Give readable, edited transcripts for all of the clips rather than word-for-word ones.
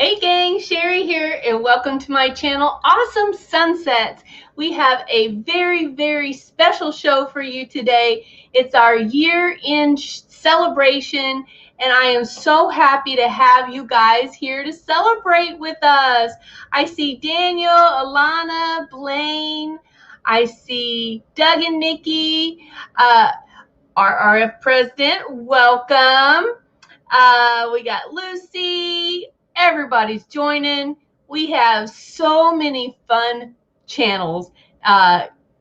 Hey gang, Cheri here, and welcome to my channel, Awesome Sunsets. We have a very special show for you today. It's our year-end celebration, and I am so happy to have you guys here to celebrate with us. I see Daniel, Alana, Blaine. I see Doug and Nikki, RRF President. Welcome. We got Lucy. Everybody's joining. We have so many fun channels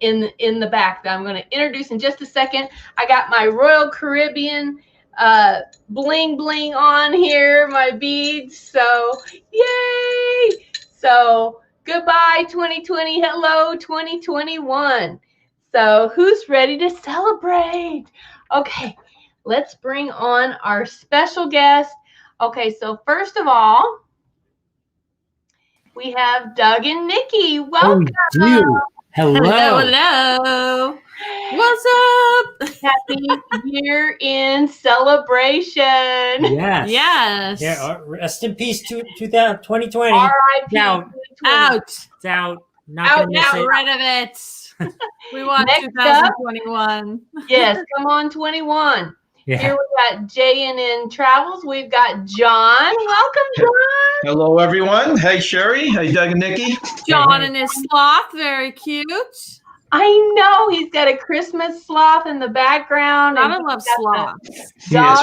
in the back that I'm going to introduce in just a second. I got my Royal Caribbean bling on here, my beads. So yay! So goodbye 2020. Hello 2021. So who's ready to celebrate? Okay, let's bring on our special guest. Okay, so first of all, we have Doug and Nikki. Welcome. Hello. What's up? Happy year-end celebration. Yes. Yeah. Rest in peace, 2020. R.I.P. Out. It's out. Out. Get rid of it. We want Next 2021. Yes, come on, 21. Yeah. Here we got Jnn Travels. We've got John. Welcome, John. Hello, everyone. Hey, Cheri. Hey, Doug and Nikki. John and his sloth, very cute. I know he's got a Christmas sloth in the background. I love sloths. Yeah, it's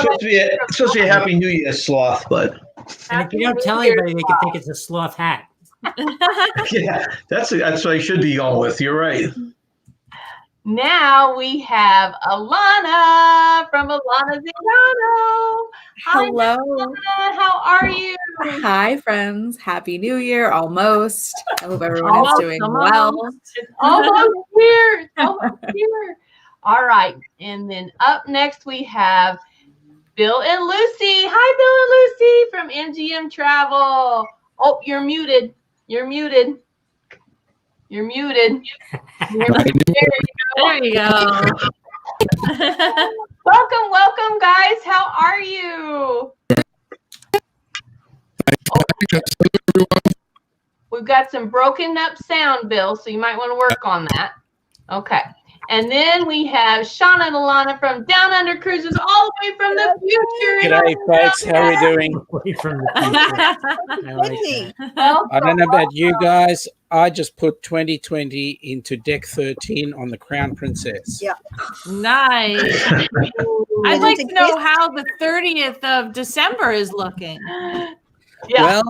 supposed to be a Happy New Year sloth, but And if you don't tell anybody, they can think it's a sloth hat. yeah, that's what I should be going with. You're right. Now we have Alana from Alana Zingano. Hi, Hello. Alana. How are you? Hi, friends. Happy New Year, almost. I hope everyone is doing well. It's almost here. It's almost here. All right. And then up next we have Bill and Lucy. Hi, Bill and Lucy from Mgm Travel. Oh, you're muted. You're muted. You're muted. There you go. Welcome, guys. How are you? We've got some broken up sound, Bill, so you might want to work on that. Okay. And then we have Shauna and Alana from Down Under Cruises, all the way from the future. G'day, folks. How are we doing? Away from the future. I like that. I don't know about you guys. I just put 2020 into deck 13 on the Crown Princess. Yeah. Nice. I'd like to know how the 30th of December is looking. Yeah. Well,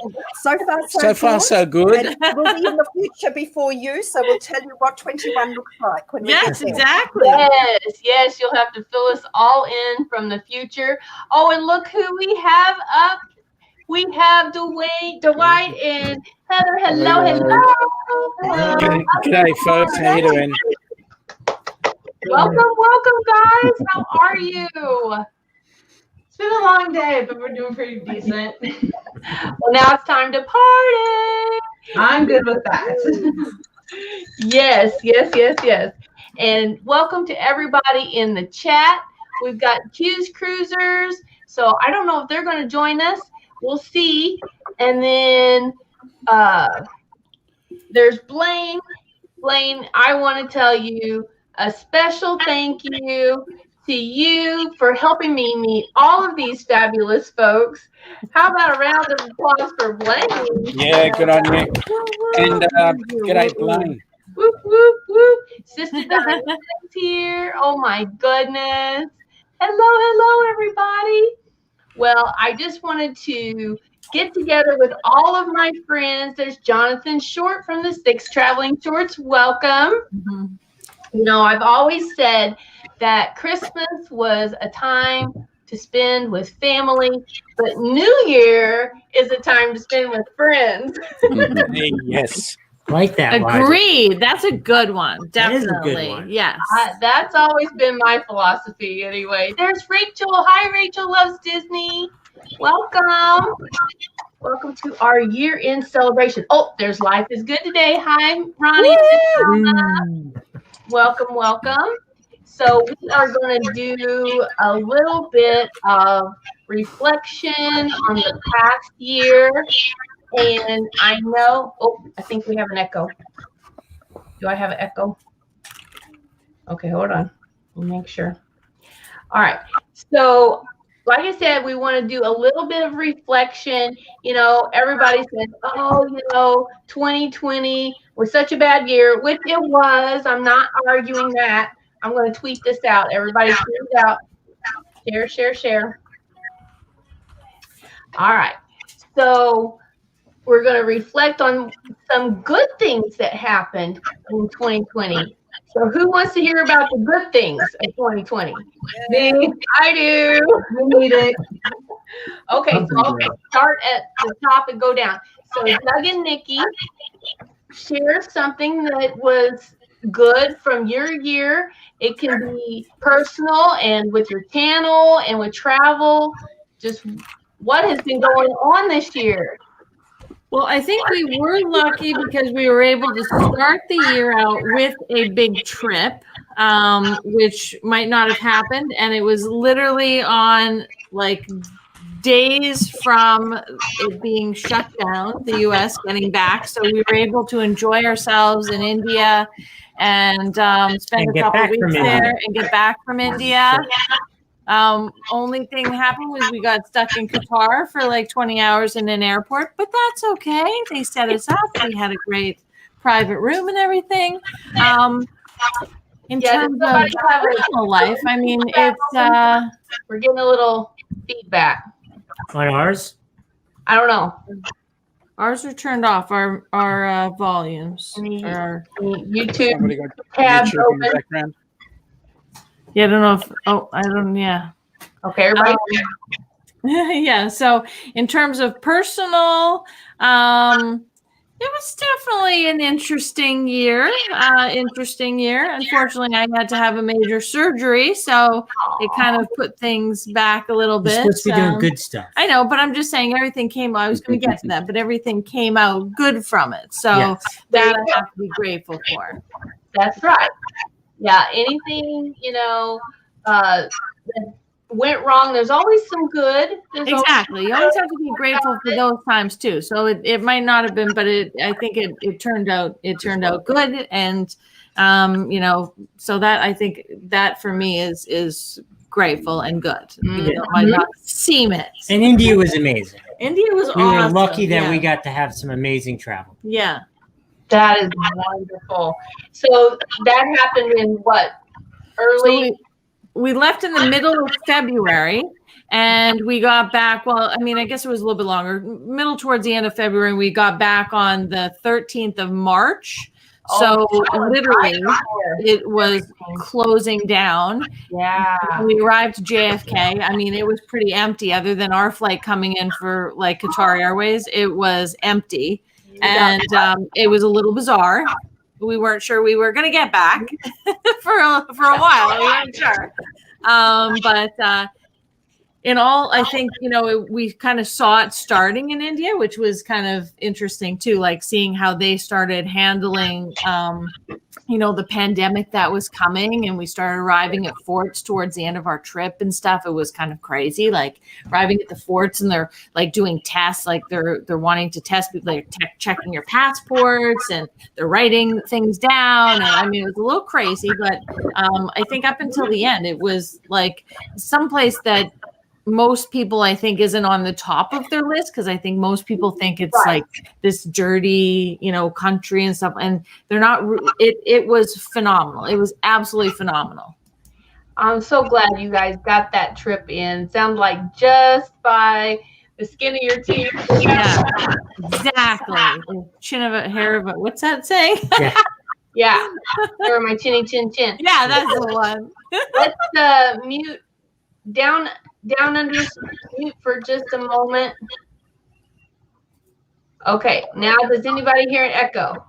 So far, so good. And we'll be in the future before you, so we'll tell you what 21 looks like when we Yes, get there. exactly. Yes, you'll have to fill us all in from the future. Oh, and look who we have up. We have Dwight, and Heather. Hello. G'day, folks. How you doing? Welcome, guys. How are you? It's been a long day, but we're doing pretty decent. Well, now it's time to party. I'm good with that. Yes. And welcome to everybody in the chat. We've got Q's Cruisers, so I don't know if they're going to join us. We'll see. And then there's Blaine. Blaine, I want to tell you a special thank you to you for helping me meet all of these fabulous folks. How about a round of applause for Blaine? Yeah, good on you. And g'day, Blaine. Whoop. Sister Diane's here. Oh, my goodness. Hello, everybody. Well, I just wanted to get together with all of my friends. There's Jonathan Short from the Six Traveling Shorts. Welcome. Mm-hmm. You know, I've always said that Christmas was a time to spend with family, but New Year is a time to spend with friends. Hey, yes. Like that. Roger. Agreed. That's a good one. That is a good Definitely. one. Yes. That's always been my philosophy anyway. There's Rachel. Hi, Rachel loves Disney. Welcome. Welcome to our year-end celebration. Oh, there's Life is Good today. Hi, Ronnie. Welcome. So we are going to do a little bit of reflection on the past year. And I know, I think we have an echo. Do I have an echo? Okay, hold on. Let me make sure. All right. So, like I said, we want to do a little bit of reflection. You know, everybody says, oh, 2020 was such a bad year, which it was. I'm not arguing that. I'm going to tweet this out. Everybody share it out. Share, share, share. All right. So, we're going to reflect on some good things that happened in 2020. So who wants to hear about the good things of 2020? Me. I do. You need it. Okay, so I'll start at the top and go down. So Doug and Nikki, share something that was good from your year. It can be personal and with your channel and with travel. Just what has been going on this year? Well, I think we were lucky because we were able to start the year out with a big trip, which might not have happened. And it was literally on like days from it being shut down, the U.S. getting back. So we were able to enjoy ourselves in India and spend a couple of weeks there and get back from India. Only thing that happened was we got stuck in Qatar for like 20 hours in an airport, but that's okay. They set us up. We had a great private room and everything. In terms of personal life, I mean, it's we're getting a little feedback on ours. I don't know. Ours are turned off. Our volumes. Our YouTube tabs open. In the background. Yeah, I don't know if, yeah. Okay, everybody. Yeah, so in terms of personal, it was definitely an interesting year. Unfortunately, I had to have a major surgery, so it kind of put things back a little bit. You're supposed to be doing good stuff. I know, but I'm just saying everything I was going to get to that, but everything came out good from it. So that I have to be grateful for. That's right. Yeah, anything, that went wrong, there's always some good. Exactly. You always have to be grateful for those times too. So it might not have been, but I think it turned out good. And so that I think that for me is grateful and good. Even though it might not seem it. And India was amazing. India was awesome. We were lucky that we got to have some amazing travel. Yeah. That is wonderful. So that happened in what? Early? So we left in the middle of February and we got back. Well, I mean, I guess it was a little bit longer, middle towards the end of February. We got back on the 13th of March. So literally it was closing down. Yeah. We arrived at JFK. I mean, it was pretty empty other than our flight coming in for like Qatar Airways. It was empty. And it was a little bizarre. We weren't sure we were going to get back for a while. We weren't sure. But in all, I think, we kind of saw it starting in India, which was kind of interesting too, like seeing how they started handling, the pandemic that was coming, and we started arriving at forts towards the end of our trip and stuff. It was kind of crazy, like arriving at the forts and they're like doing tests, like they're wanting to test people, like checking your passports and they're writing things down. And I mean, it was a little crazy, but I think up until the end, it was like someplace that most people, I think, isn't on the top of their list, because I think most people think it's like this dirty, country and stuff, and they're not. It was phenomenal. It was absolutely phenomenal. I'm so glad you guys got that trip in. Sounds like just by the skin of your teeth. Yeah, exactly. Chin of a hair of a. What's that saying? Yeah. Hair of my chinny chin chin. Yeah, that's the one. Let's mute down under mute for just a moment. Okay, now does anybody hear an echo?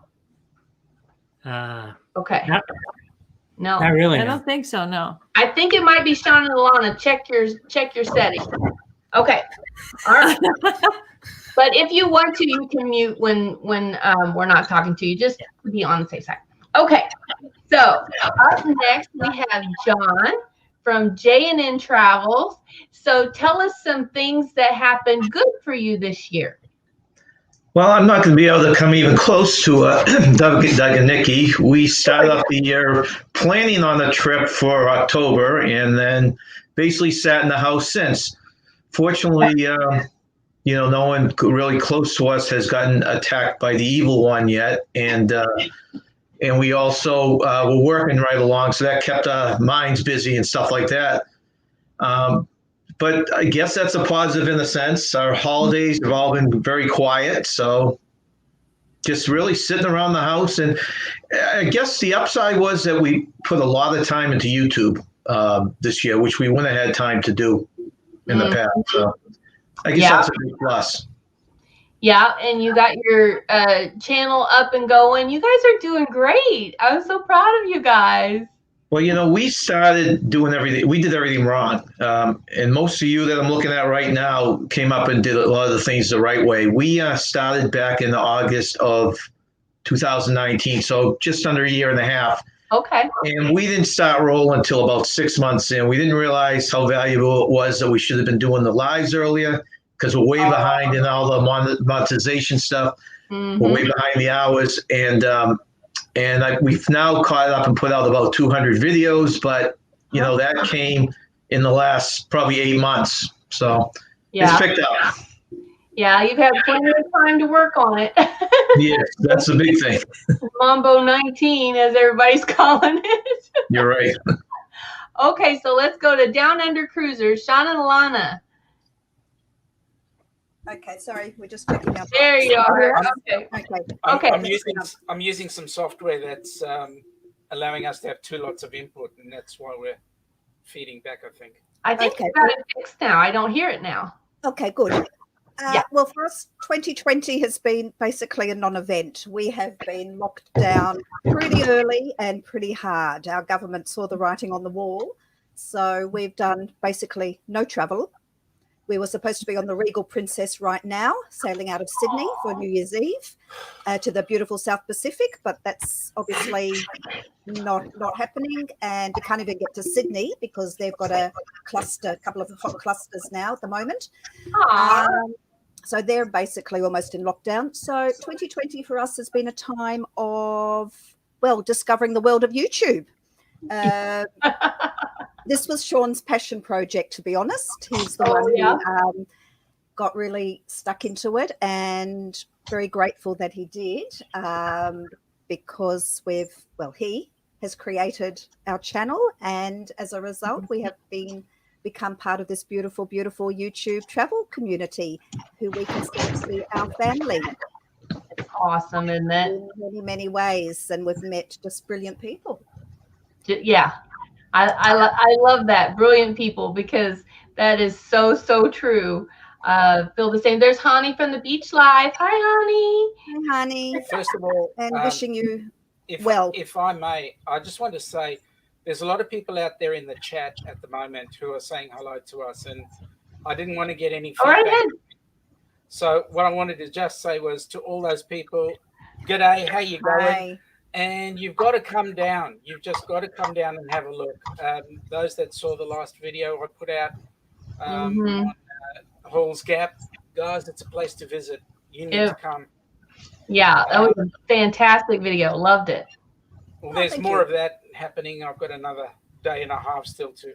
Okay. No. Not really. I don't think so, no. I think it might be Sean and Alana. Check your settings. Okay. All right. But if you want to, you can mute when we're not talking to you, just to be on the safe side. Okay. So up next we have John from Jnn Travels. So tell us some things that happened good for you this year. Well, I'm not going to be able to come even close to Doug and Nikki. We started off the year planning on a trip for October and then basically sat in the house since. Fortunately, no one really close to us has gotten attacked by the evil one yet. And we also were working right along, so that kept our minds busy and stuff like that. But I guess that's a positive in a sense. Our holidays have all been very quiet, so just really sitting around the house. And I guess the upside was that we put a lot of time into YouTube this year, which we wouldn't have had time to do in the past. So I guess that's a big plus. Yeah, and you got your channel up and going. You guys are doing great. I'm so proud of you guys. Well, we started doing everything. We did everything wrong. And most of you that I'm looking at right now came up and did a lot of the things the right way. We started back in August of 2019, so just under a year and a half. Okay. And we didn't start rolling until about 6 months in. We didn't realize how valuable it was that we should have been doing the lives earlier because we're way behind in all the monetization stuff. Mm-hmm. We're way behind the hours. And we've now caught up and put out about 200 videos, but that came in the last probably 8 months. So it's picked up. Yeah, you've had plenty of time to work on it. Yes, that's the big thing. Mambo 19, as everybody's calling it. You're right. Okay, so let's go to Down Under Cruisers, Sean and Alana. Okay, sorry, we're just picking up. There you are. Okay. I'm using some software that's allowing us to have 2 lots of input, and that's why we're feeding back, I think. I think you got it fixed now. I don't hear it now. Okay, good. Well, for us, 2020 has been basically a non-event. We have been locked down pretty early and pretty hard. Our government saw the writing on the wall. So we've done basically no travel. We were supposed to be on the Regal Princess right now, sailing out of Sydney for New Year's Eve to the beautiful South Pacific, but that's obviously not happening. And we can't even get to Sydney because they've got a couple of hot clusters now at the moment. So they're basically almost in lockdown. So 2020 for us has been a time of, discovering the world of YouTube. This was Sean's passion project, to be honest. He's the one who got really stuck into it, and very grateful that he did, because he has created our channel, and as a result, we have become part of this beautiful, beautiful YouTube travel community who we consider to be our family. It's awesome, isn't it? In many, many ways, and we've met just brilliant people. Yeah. I love that. Brilliant people, because that is so, so true. Feel the same. There's Hani from the Beach Live. Hi, Hani. Hi, Hani. First of all, and wishing you If I may, I just want to say there's a lot of people out there in the chat at the moment who are saying hello to us, and I didn't want to get any feedback. All right. So what I wanted to just say was to all those people, g'day, how you going? Hi. And you've got to come down. You've just got to come down and have a look. Those that saw the last video I put out on Hall's Gap, guys, it's a place to visit. You need to come. Yeah, that was a fantastic video. Loved it. Well, there's more of that happening. I've got another day and a half still to,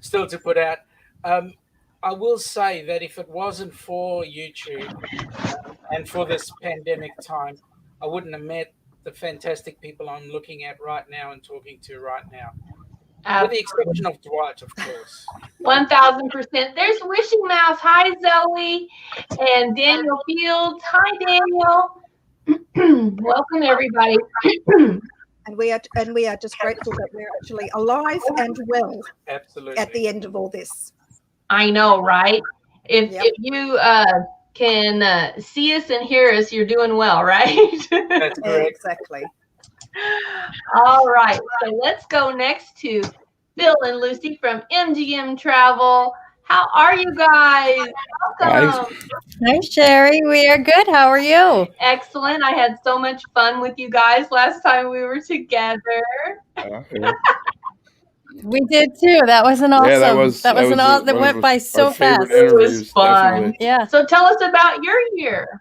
still to put out. I will say that if it wasn't for YouTube and for this pandemic time, I wouldn't have met the fantastic people I'm looking at right now and talking to right now. With the exception of Dwight, of course. 1000%. There's Wishing Mouse. Hi, Zoe. And Daniel Fields. Hi, Daniel. Welcome, everybody. And we are just grateful that we're actually alive and well. Absolutely. At the end of all this. I know, right? If you can see us and hear us, you're doing well, right? That's correct. Exactly. All right. So let's go next to Phil and Lucy from Mgm Travel. How are you guys? Welcome. Hi, Cheri. We are good. How are you? Excellent. I had so much fun with you guys last time we were together. We did too. That was an awesome. Yeah, that was that went by so fast. It was fun. Definitely. Yeah. So tell us about your year.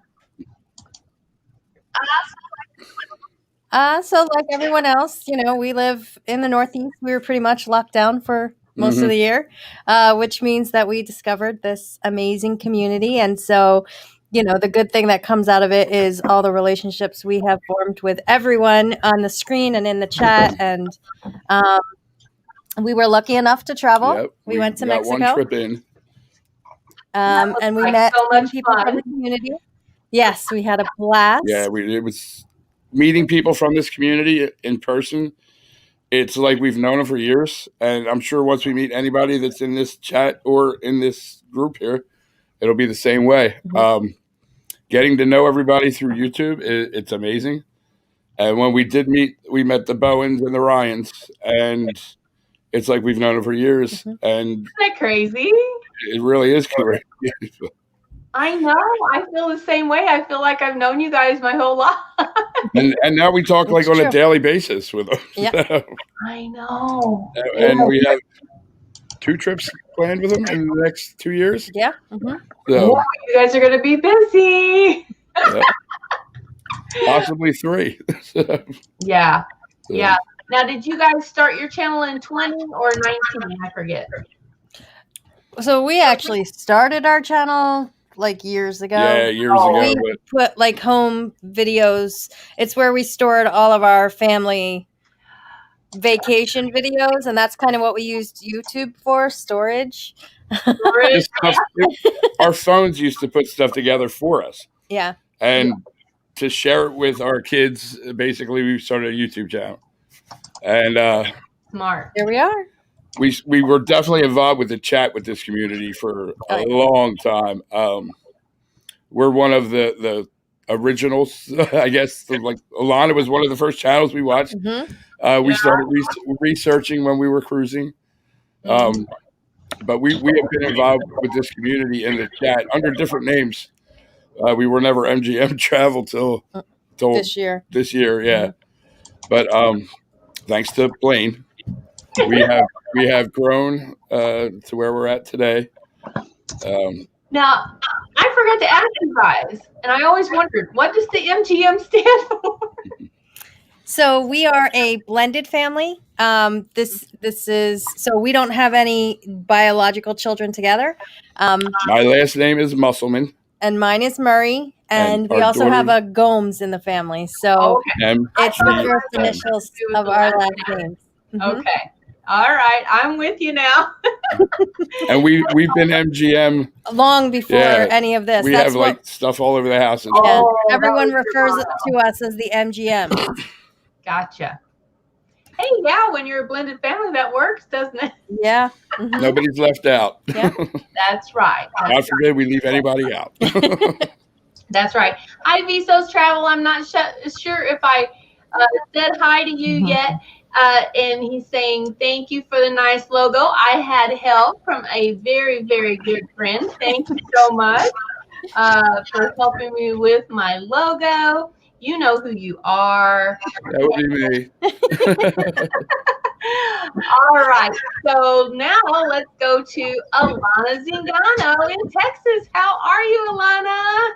So like everyone else, we live in the Northeast. We were pretty much locked down for most of the year, which means that we discovered this amazing community. And so, the good thing that comes out of it is all the relationships we have formed with everyone on the screen and in the chat. And we were lucky enough to travel. Yep, we went to got Mexico. one trip in. And we met so much people from the community. Yes, we had a blast. Yeah, it was meeting people from this community in person. It's like we've known them for years, and I'm sure once we meet anybody that's in this chat or in this group here, it'll be the same way. Getting to know everybody through YouTube, it's amazing. And when we did meet, we met the Bowens and the Ryans, and it's like we've known them for years. And Isn't that crazy? it really is crazy. I know. I feel the same way. I feel like I've known you guys my whole life. And now we talk like on a daily basis with them. Yeah. I know. And we have 2 trips planned with them in the next 2 years. Yeah. So, you guys are going to be busy. Possibly 3. Yeah. Yeah. Now, did you guys start your channel in 20 or 19? I forget. So we actually started our channel like years ago. Yeah, years ago. We put like home videos. It's where we stored all of our family vacation videos, and that's kind of what we used YouTube for, storage. Our phones used to put stuff together for us. Yeah. And to share it with our kids, basically we started a YouTube channel. And smart. Here we are. We were definitely involved with the chat with this community for a long time. We're one of the originals, I guess. Like Alana was one of the first channels we watched. We started researching when we were cruising. But we have been involved with this community in the chat under different names. We were never Mgm Travel till this year. This year, yeah. But thanks to Blaine, we have grown to where we're at today. Now, I forgot to ask you guys, and I always wondered, what does the MGM stand for? So we are a blended family. This is so we don't have any biological children together. My last name is Musselman. And mine is Murray. And we also have a Gomes in the family. So it's the first initials of our last names. Okay. All right. I'm with you now. And we've been MGM long before any of this. We have like stuff all over the house. Yeah. Everyone refers to us as the MGM. Gotcha. Hey, yeah, when you're a blended family, that works, doesn't it? Yeah. Nobody's left out. Yeah. That's right. God forbid we leave anybody out. That's right. Hi, Visos Travel. I'm not sure if I said hi to you yet. And he's saying, thank you for the nice logo. I had help from a very, very good friend. Thank you so much for helping me with my logo. You know who you are. That would be me. All right. So now let's go to Alana Zingano in Texas. How are you, Alana?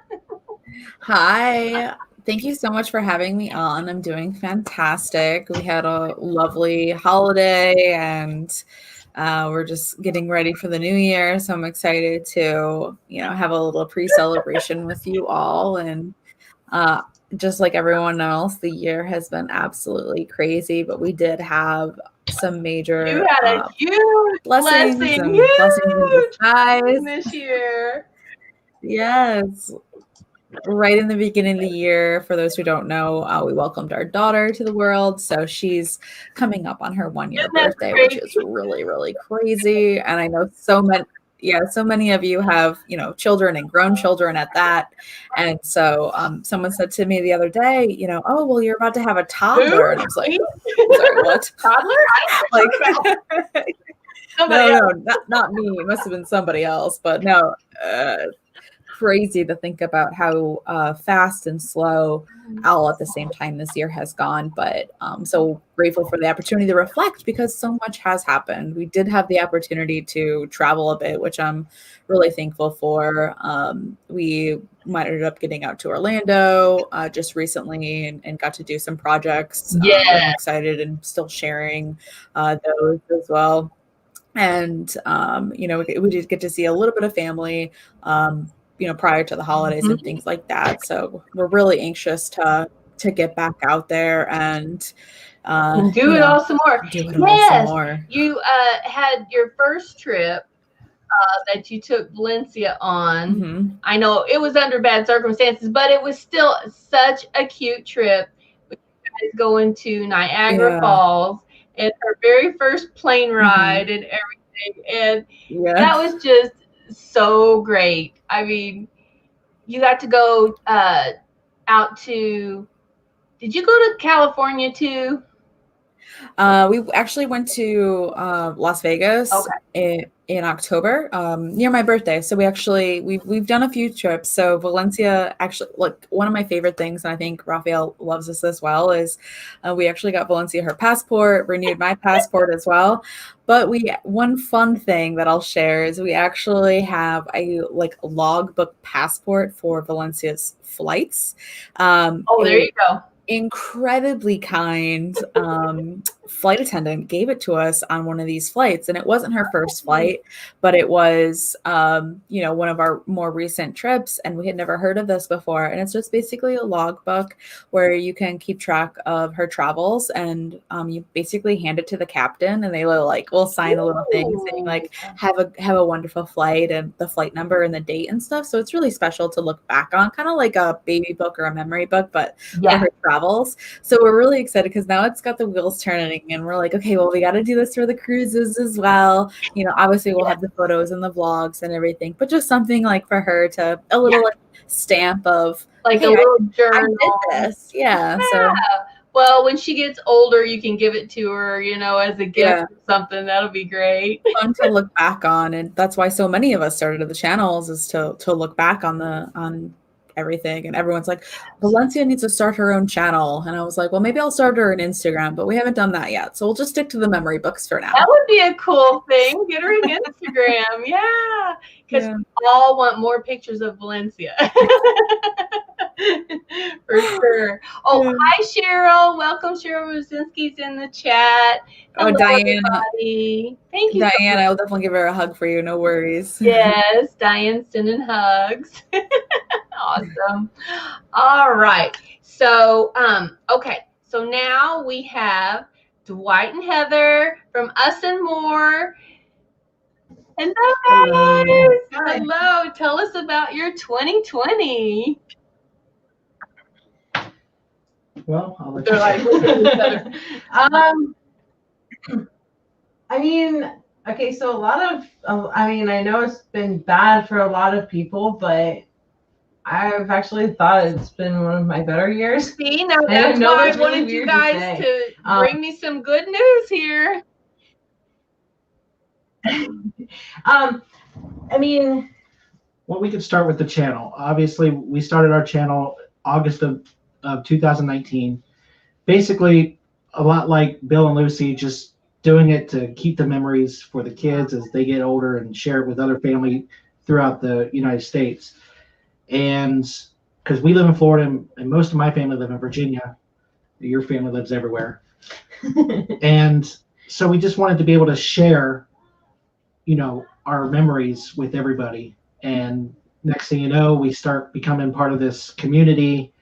Hi. Thank you so much for having me on. I'm doing fantastic. We had a lovely holiday and we're just getting ready for the new year. So I'm excited to, have a little pre-celebration with you all. And just like everyone else, the year has been absolutely crazy, but we did have some major you had a huge blessing in disguise this year. Yes. Right in the beginning of the year, for those who don't know, we welcomed our daughter to the world. So she's coming up on her 1-year birthday, which is really, really crazy. And I know so many of you have, children and grown children at that. And so someone said to me the other day, oh, well, you're about to have a toddler. And I was like, sorry, what? Toddler? No, not me. It must have been somebody else. But no, crazy to think about how fast and slow all at the same time this year has gone. But so grateful for the opportunity to reflect because so much has happened. We did have the opportunity to travel a bit, which I'm really thankful for. We ended up getting out to Orlando just recently and got to do some projects. I'm excited and still sharing those as well. And, we did get to see a little bit of family, prior to the holidays and things like that. So we're really anxious to get back out there and do it all some more. Do it all some more. You had your first trip that you took Valencia on. Mm-hmm. I know it was under bad circumstances, but it was still such a cute trip. You guys going to Niagara Falls. It's her very first plane ride and everything. And that was just so great. I mean, you got to go out to, did you go to California too? We actually went to Las Vegas in October, near my birthday. So we've done a few trips. So Valencia, actually, like one of my favorite things, and I think Raphael loves this as well, is we actually got Valencia her passport, renewed my passport as well. But one fun thing that I'll share is we actually have a logbook passport for Valencia's flights. There you go. Incredibly kind flight attendant gave it to us on one of these flights, and it wasn't her first flight, but it was one of our more recent trips, and we had never heard of this before. And it's just basically a logbook where you can keep track of her travels, and you basically hand it to the captain, and they will sign a little thing saying have a wonderful flight and the flight number and the date and stuff. So it's really special to look back on, kind of like a baby book or a memory book, but for her travels. So we're really excited because now it's got the wheels turning, and we're like, okay, well, we got to do this for the cruises as well. Obviously we'll have the photos and the vlogs and everything, but just something for her to a little stamp of a little journal. I did this. So well, when she gets older, you can give it to her, as a gift or something. That'll be great. Fun to look back on, and that's why so many of us started the channels, is to look back on everything. And everyone's like, Valencia needs to start her own channel, and I was like, well, maybe I'll start her an Instagram, but we haven't done that yet, so we'll just stick to the memory books for now. That would be a cool thing. Get her an Instagram. Because we all want more pictures of Valencia. For sure. Hi Cheryl, welcome. Cheryl Rosinski's in the chat. Hello, Diane, everybody. Thank you, Diane. I will definitely give her a hug for you, no worries. Yes, Diane's sending hugs. Awesome. All right. So, so now we have Dwight and Heather from Us and More. Hello, guys. Hello. Tell us about your 2020. Well, I'll let so a lot of, I know it's been bad for a lot of people, but I've actually thought it's been one of my better years. See, now that's why I wanted you guys to bring me some good news here. Well, we could start with the channel. Obviously, we started our channel August of 2019. Basically, a lot like Bill and Lucy, just doing it to keep the memories for the kids as they get older and share it with other family throughout the United States. And because we live in Florida and most of my family live in Virginia, your family lives everywhere. And so we just wanted to be able to share, our memories with everybody. And next thing you know, we start becoming part of this community,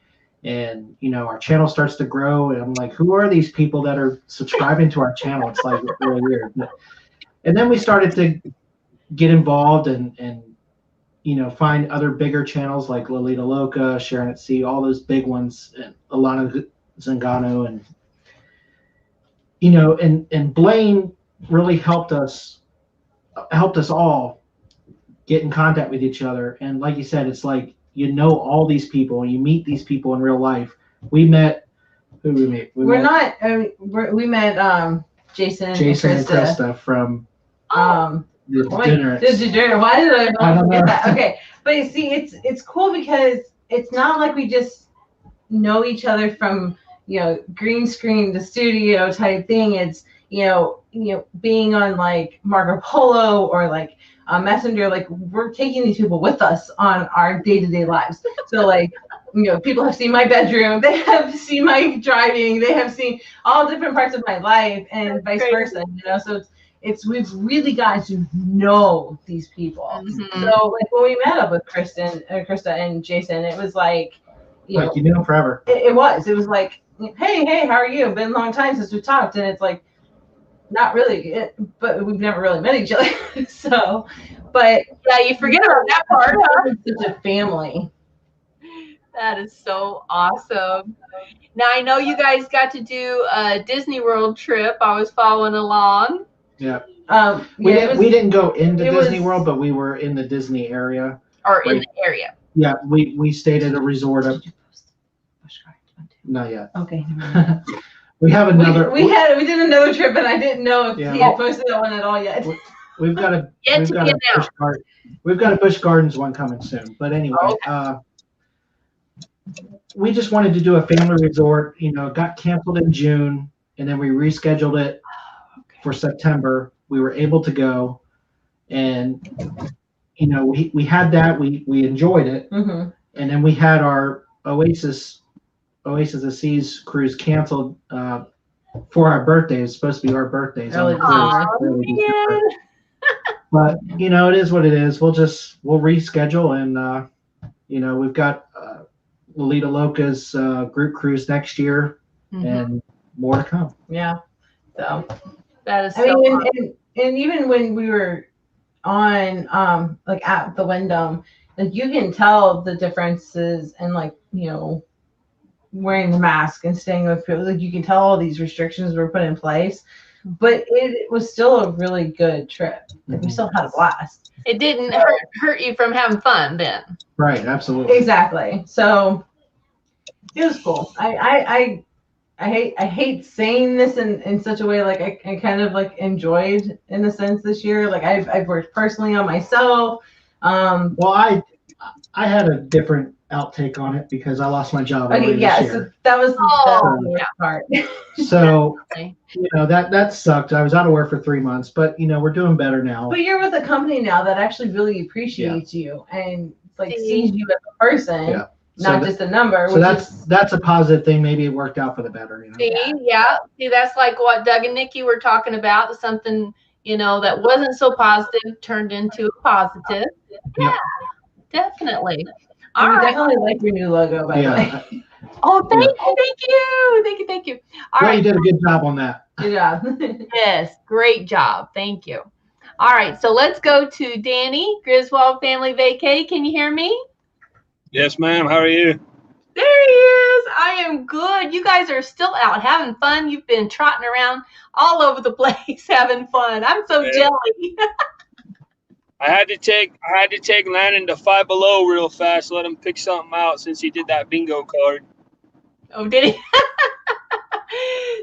and our channel starts to grow, and I'm like, who are these people that are subscribing to our channel? It's really weird. And then we started to get involved and find other bigger channels like Lolita Loca, Sharon at Sea, all those big ones, and Alana Zingano, and Blaine really helped us all get in contact with each other. And like you said, it's like, all these people, and you meet these people in real life. We met, who did we meet? We met Jason and Krista from the dinner. Did you dinner? Why did I not get that? Okay, But you see, it's cool because it's not like we just know each other from, green screen to studio type thing. It's, being on like Marco Polo or like a Messenger, like we're taking these people with us on our day-to-day lives. So like, people have seen my bedroom, they have seen my driving, they have seen all different parts of my life and vice versa, so we've really gotten to know these people. Mm-hmm. So like when we met up with Krista and Jason, it was like, like you knew them forever. It was like, hey, how are you? Been a long time since we talked. And it's like, not really, but we've never really met each other. So, but yeah, you forget about that part. Huh? It's such a family. That is so awesome. Now I know you guys got to do a Disney World trip. I was following along. Yeah. We didn't go into Disney World, but we were in the Disney area. Or in the area. Yeah, we stayed at a resort up. Not yet. Okay. We have another. We did another trip, and I didn't know if he had posted that one at all yet. We've got a Busch Gardens one coming soon. But anyway, we just wanted to do a family resort. It got canceled in June, and then we rescheduled it for September. We were able to go, and we had that. We enjoyed it, and then we had our Oasis of Seas cruise canceled for our birthdays. It's supposed to be our birthdays. Early December. But it is what it is. We'll reschedule, and we've got Lolita Loca's group cruise next year, and more to come. Yeah. So that is. And even when we were on like at the Wyndham, like you can tell the differences and like wearing the mask and staying with people. Like you can tell all these restrictions were put in place, but it was still a really good trip. Like we still had a blast. It didn't hurt you from having fun then. Right, absolutely. Exactly. So it was cool. I hate saying this in such a way, like I kind of like enjoyed in a sense this year. Like I've worked personally on myself. Well, I had a different outtake on it because I lost my job. Okay, yeah, so that was the worst part. So that sucked. I was out of work for 3 months, but we're doing better now. But you're with a company now that actually really appreciates you and like sees you as a person, not just a number. So that's a positive thing. Maybe it worked out for the better. See, that's like what Doug and Nikki were talking about. Something that wasn't so positive turned into a positive. Yeah, definitely. I definitely like your new logo, by the way. Oh, thank you. All right, you did a good job on that. Good job. Yes, great job. Thank you. All right, so let's go to Danny, Griswold Family Vacay. Can you hear me? Yes, ma'am. How are you? There he is. I am good. You guys are still out having fun. You've been trotting around all over the place having fun. I'm so jelly. I had to take Landon to Five Below real fast, let him pick something out since he did that bingo card. Oh, did he?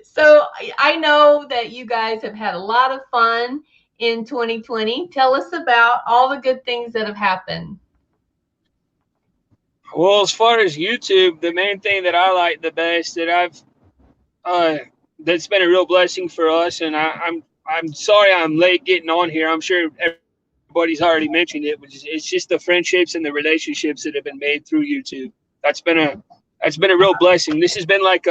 So I know that you guys have had a lot of fun in 2020. Tell us about all the good things that have happened. Well, as far as YouTube, the main thing that I like the best that that's been a real blessing for us, and I'm sorry I'm late getting on here. I'm sure everybody's already mentioned it, which is it's just the friendships and the relationships that have been made through YouTube. That's been a real blessing. This has been like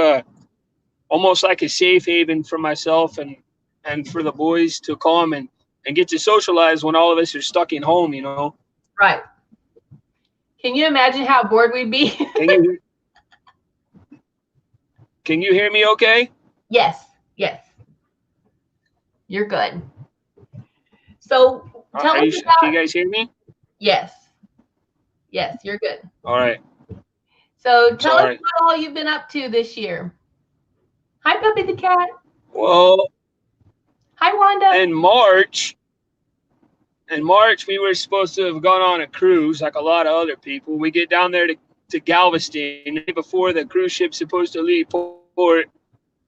almost like a safe haven for myself and for the boys to come and get to socialize when all of us are stuck in home, Right. Can you imagine how bored we'd be? Can you hear me okay? Yes. You're good. So tell us about... Can you guys hear me? Yes, you're good. All right. So tell us what all you've been up to this year. Hi, Puppy the cat. Well, hi, Wanda. In March, we were supposed to have gone on a cruise like a lot of other people. We get down there to Galveston. The day before the cruise ship's supposed to leave port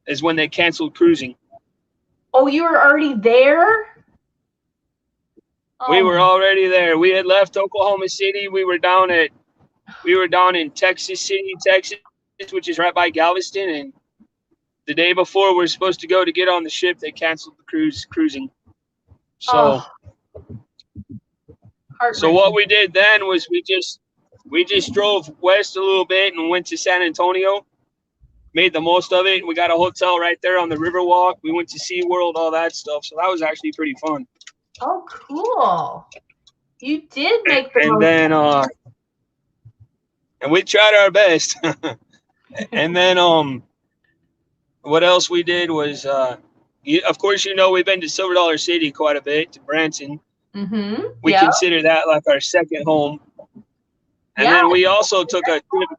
is when they canceled cruising. Oh, you were already there? We were already there. We had left Oklahoma City. We were down in Texas City, Texas, which is right by Galveston. And the day before we were supposed to go to get on the ship, they canceled the cruising. So, so what we did then was we just drove west a little bit and went to San Antonio. Made the most of it. We got a hotel right there on the Riverwalk. We went to SeaWorld, all that stuff. So that was actually pretty fun. Oh, cool. You did make the and most then and we tried our best. And then what else we did was of course, we've been to Silver Dollar City quite a bit, to Branson. Mm-hmm. We consider that like our second home. And then we also took a trip.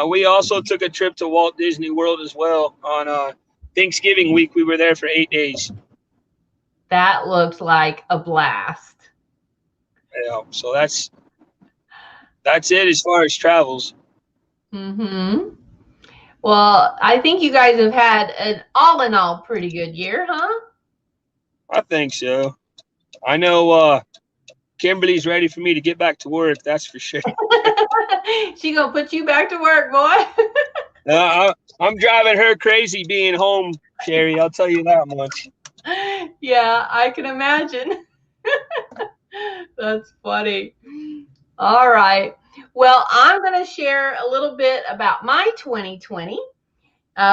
We also took a trip to Walt Disney World as well on Thanksgiving week. We were there for 8 days. That looked like a blast. Yeah, so that's it as far as travels. Mm-hmm. Well, I think you guys have had an all in all pretty good year, huh? I think so. I know Kimberly's ready for me to get back to work. That's for sure. She gonna put you back to work, boy. I'm driving her crazy being home, Cheri. I'll tell you that much. Yeah, I can imagine. That's funny. All right. Well, I'm going to share a little bit about my 2020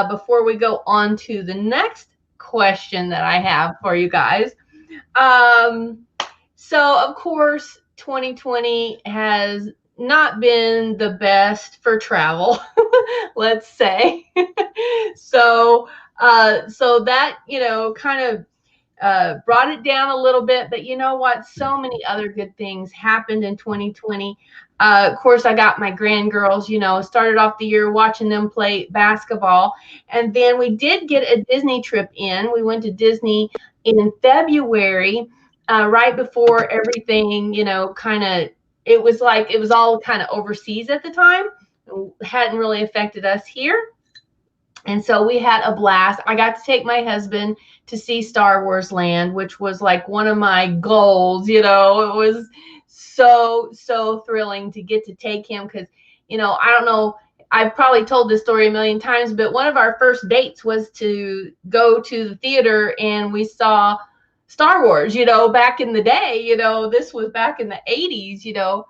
before we go on to the next question that I have for you guys. So, of course, 2020 has not been the best for travel, let's say. So that, kind of brought it down a little bit, but you know what? So many other good things happened in 2020. Of course, I got my grandgirls, started off the year watching them play basketball. And then we did get a Disney trip in. We went to Disney in February, right before everything, it was all kind of overseas at the time. It hadn't really affected us here. And so we had a blast. I got to take my husband to see Star Wars Land, which was like one of my goals. It was so thrilling to get to take him because, I don't know, I've probably told this story a million times, but one of our first dates was to go to the theater and we saw Star Wars, back in the day, this was back in the 80s,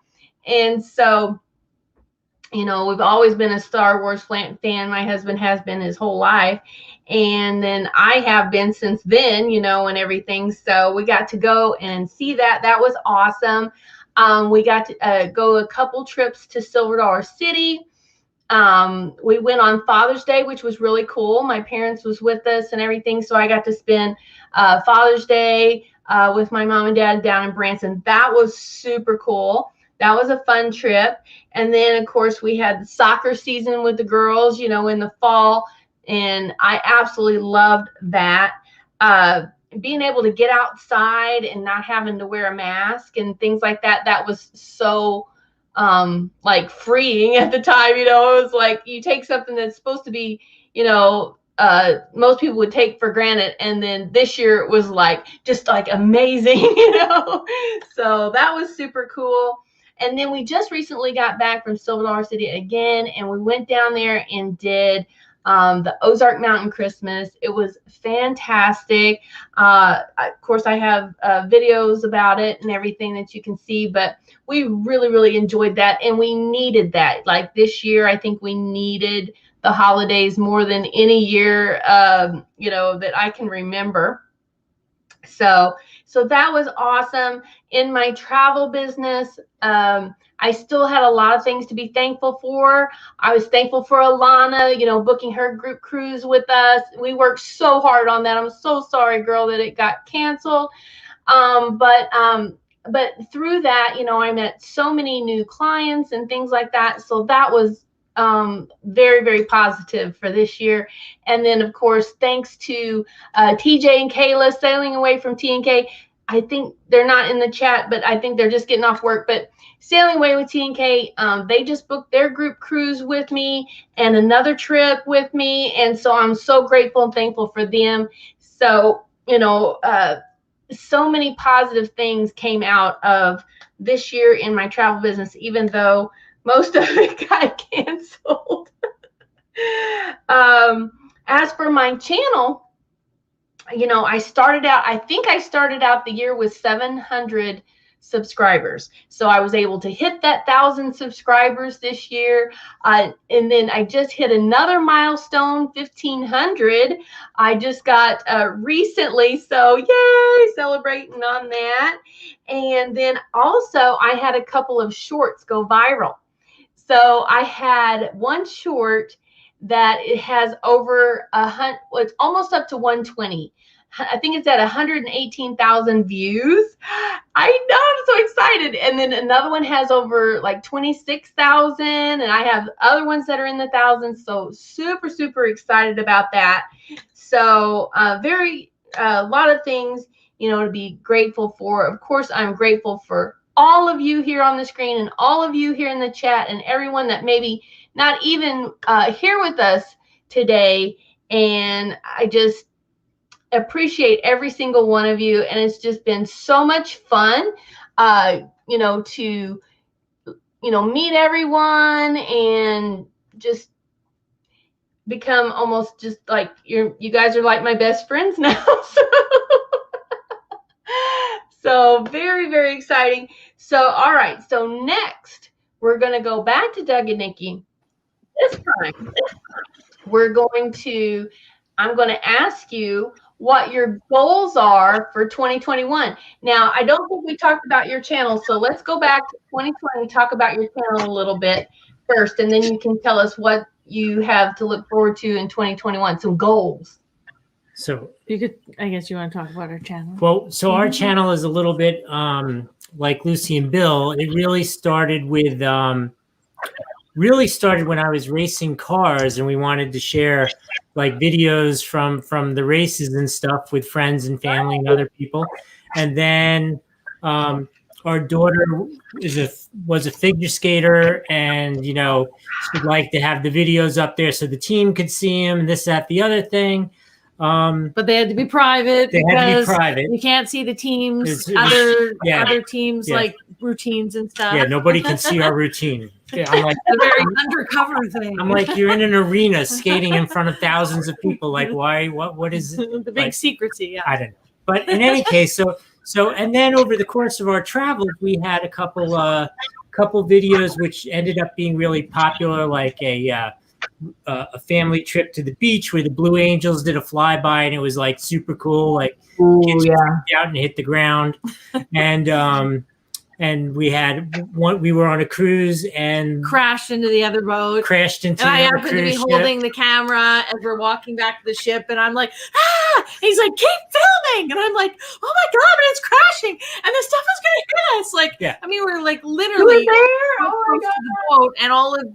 and so, we've always been a Star Wars fan. My husband has been his whole life. And then I have been since then, and everything. So we got to go and see that. That was awesome. We got to go a couple trips to Silver Dollar City. We went on Father's Day, which was really cool. My parents was with us and everything. So I got to spend Father's Day with my mom and dad down in Branson. That was super cool. That was a fun trip. And then, of course, we had the soccer season with the girls, in the fall. And I absolutely loved that. Being able to get outside and not having to wear a mask and things like that, that was so, freeing at the time. It was like you take something that's supposed to be, most people would take for granted. And then this year it was just amazing, So that was super cool. And then we just recently got back from Silver Dollar City again, and we went down there and did the Ozark Mountain Christmas. It was fantastic. Of course, I have videos about it and everything that you can see, but we really, really enjoyed that, and we needed that. This year, I think we needed the holidays more than any year, that I can remember. So that was awesome. In my travel business, I still had a lot of things to be thankful for. I was thankful for Alana, booking her group cruise with us. We worked so hard on that. I'm so sorry, girl, that it got canceled. But through that, I met so many new clients and things like that. So that was very, very positive for this year. And then, of course, thanks to TJ and Kayla sailing away from T&K. I think they're not in the chat, but I think they're just getting off work. But sailing away with T&K, they just booked their group cruise with me and another trip with me. And so I'm so grateful and thankful for them. So, so many positive things came out of this year in my travel business, even though most of it got canceled. As for my channel, you know, I think I started out the year with 700 subscribers. So I was able to hit that 1,000 subscribers this year. And then I just hit another milestone, 1,500. I just got recently. So yay, celebrating on that. And then also I had a couple of shorts go viral. So I had one short that it has over it's almost up to 120. I think it's at 118,000 views. I know, I'm so excited. And then another one has over like 26,000, and I have other ones that are in the thousands. So super, super excited about that. So a lot of things, you know, to be grateful for. Of course, I'm grateful for all of you here on the screen and all of you here in the chat and everyone that maybe not even here with us today. And I just appreciate every single one of you. And it's just been so much fun, you know, to, you know, meet everyone and just become almost just like you guys are like my best friends now. So very, very exciting. So, all right. So next, we're going to go back to Doug and Nikki. This time, I'm going to ask you what your goals are for 2021. Now, I don't think we talked about your channel, so let's go back to 2020 and talk about your channel a little bit first, and then you can tell us what you have to look forward to in 2021, some goals. So I guess you want to talk about our channel. Well, so our channel is a little bit like Lucy and Bill. It really started with when I was racing cars, and we wanted to share like videos from the races and stuff with friends and family and other people. And then our daughter was a figure skater, and you know, she'd like to have the videos up there so the team could see them, this, that, the other thing. But they had to be private. You can't see the teams, other teams like routines and stuff. Yeah, nobody can see our routine. Yeah, I'm like a very undercover thing. I'm like, you're in an arena skating in front of thousands of people. Like, why? What is it? The big secrecy? Yeah. I don't know. But in any case, so and then over the course of our travels, we had a couple videos which ended up being really popular, like a family trip to the beach where the Blue Angels did a flyby, and it was like super cool. Like kids jumped out and hit the ground, and we had one. We were on a cruise and crashed into the other boat. And I happened to be holding the camera as we're walking back to the ship, and I'm like, ah! He's like, keep filming, and I'm like, oh my god, but it's crashing, and the stuff is gonna hit us. Like, yeah. I mean, we're like literally there. Oh my god! To the boat, and all of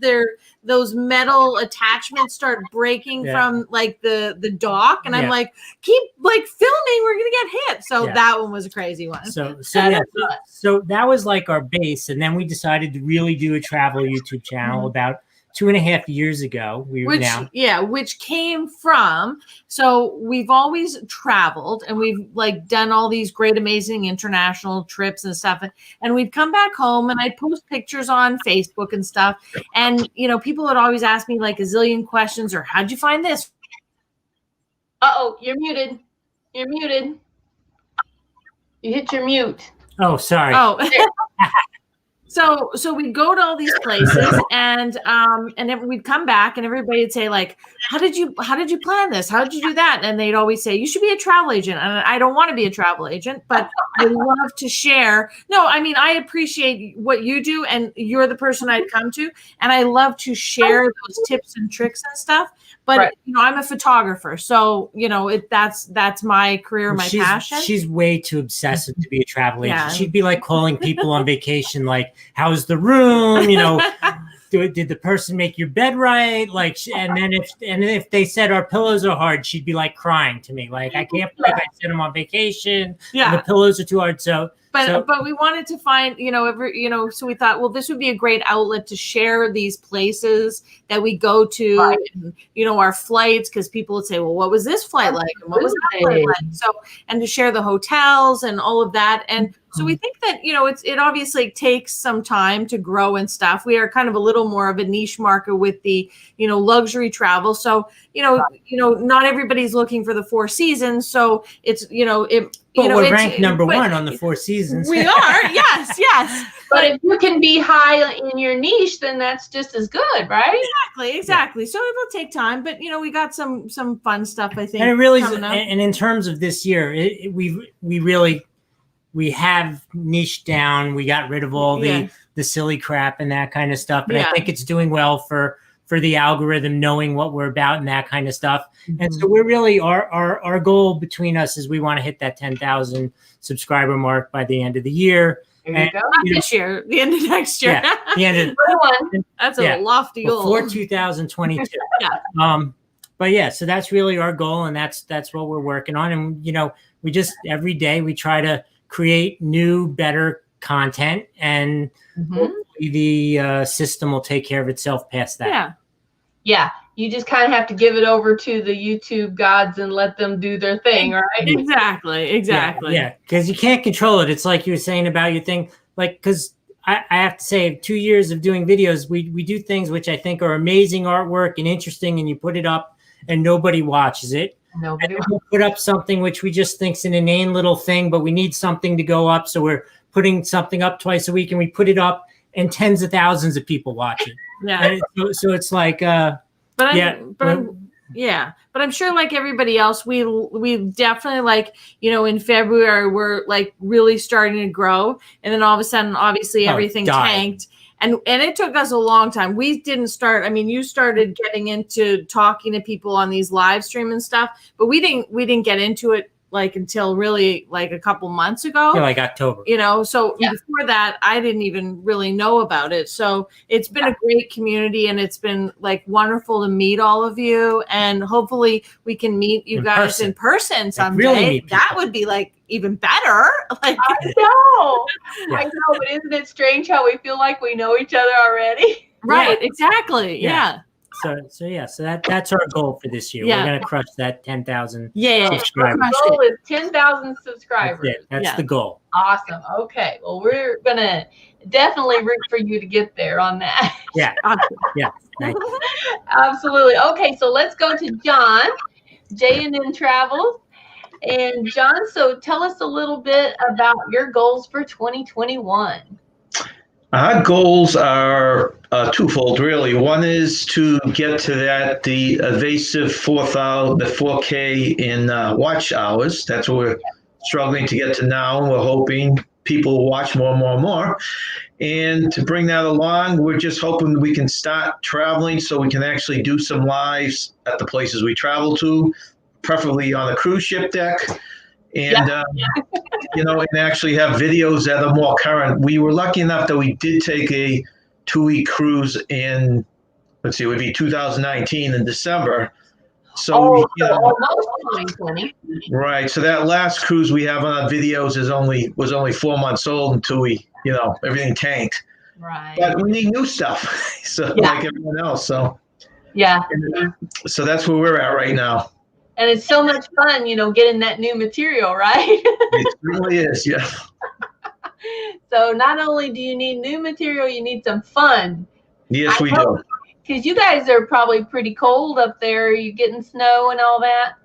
those metal attachments start breaking from like the dock, and I'm like, keep like filming, we're gonna get hit. So that one was a crazy one. So that was like our base, and then we decided to really do a travel YouTube channel about 2.5 years ago. Which came from, so we've always traveled and we've like done all these great, amazing international trips and stuff. And we'd come back home and I'd post pictures on Facebook and stuff. And, you know, people would always ask me like a zillion questions, or how'd you find this? Uh-oh, you're muted. You're muted. You hit your mute. Oh, sorry. Oh, So we'd go to all these places, and we'd come back, and everybody would say like, how did you plan this? How did you do that? And they'd always say, you should be a travel agent. And I don't want to be a travel agent, but I love to share. No, I mean, I appreciate what you do, and you're the person I'd come to, and I love to share those tips and tricks and stuff. But you know, I'm a photographer, so you know that's my career, my passion. She's way too obsessive to be a travel agent. She'd be like calling people on vacation, like, "How's the room?" You know, did the person make your bed right? Like, and then if they said our pillows are hard, she'd be like crying to me, like, I can't believe I sent them on vacation. Yeah, the pillows are too hard. So But we wanted to find, so we thought, well, this would be a great outlet to share these places that we go to, Right. and, our flights, because people would say, well, what was this flight like? And what was that flight like? So, and to share the hotels and all of that. And so we think that, it obviously takes some time to grow and stuff. We are kind of a little more of a niche market with the, luxury travel. So, not everybody's looking for the Four Seasons. So it's, But we're ranked number one on the Four Seasons. We are, yes. But if you can be high in your niche, then that's just as good, right? Exactly. Yeah. So it'll take time, but we got some fun stuff, I think. And it really, and in terms of this year, we have niched down. We got rid of all the silly crap and that kind of stuff. And I think it's doing well for the algorithm, knowing what we're about and that kind of stuff. Mm-hmm. And so we're really, our goal between us is we want to hit that 10,000 subscriber mark by the end of the year. Not this year, the end of next year. Yeah, the end of that's a lofty goal. Before 2022. But yeah, so that's really our goal, and that's what we're working on. And we just every day we try to create new, better content, and hopefully the system will take care of itself past that. Yeah. You just kind of have to give it over to the YouTube gods and let them do their thing, right? Exactly. Yeah, because you can't control it. It's like you were saying about your thing, because I have to say, 2 years of doing videos, we do things which I think are amazing artwork and interesting, and you put it up and nobody watches it. Nobody will put up something which we just think's an inane little thing, but we need something to go up, so we're putting something up twice a week, and we put it up and tens of thousands of people watch it. So it's like But I'm sure, like everybody else, we definitely, in February we're really starting to grow, and then all of a sudden, obviously, everything tanked, and it took us a long time. We didn't start. I mean, you started getting into talking to people on these live stream and stuff, but we didn't get into it until really a couple months ago. Yeah, like October. So before that, I didn't even really know about it. So it's been a great community, and it's been wonderful to meet all of you. And hopefully we can meet you guys in person someday. Really that would be even better. I know. But isn't it strange how we feel like we know each other already? Right. Exactly. Yeah. So that's our goal for this year. We're gonna crush that 10,000 subscribers. Our goal is 10,000 subscribers. That's the goal. Awesome. Okay. Well, we're gonna definitely root for you to get there on that. Yeah. Yeah. Nice. Absolutely. Okay. So let's go to John, Jnn Travels. And John, so tell us a little bit about your goals for 2021. Our goals are twofold, really. One is to get to the evasive 4K in watch hours. That's what we're struggling to get to now. We're hoping people will watch more and more and more. And to bring that along, we're just hoping we can start traveling so we can actually do some lives at the places we travel to, preferably on a cruise ship deck. And, and actually have videos that are more current. We were lucky enough that we did take a 2-week cruise in, it would be 2019 in December. So, almost 2020. Right. So that last cruise we have on our videos was only 4 months old until we, everything tanked. Right. But we need new stuff. So like everyone else. So, so that's where we're at right now. And it's so much fun, getting that new material, right? It really is, yeah. So not only do you need new material, you need some fun. Yes, we do. Because you guys are probably pretty cold up there. Are you getting snow and all that?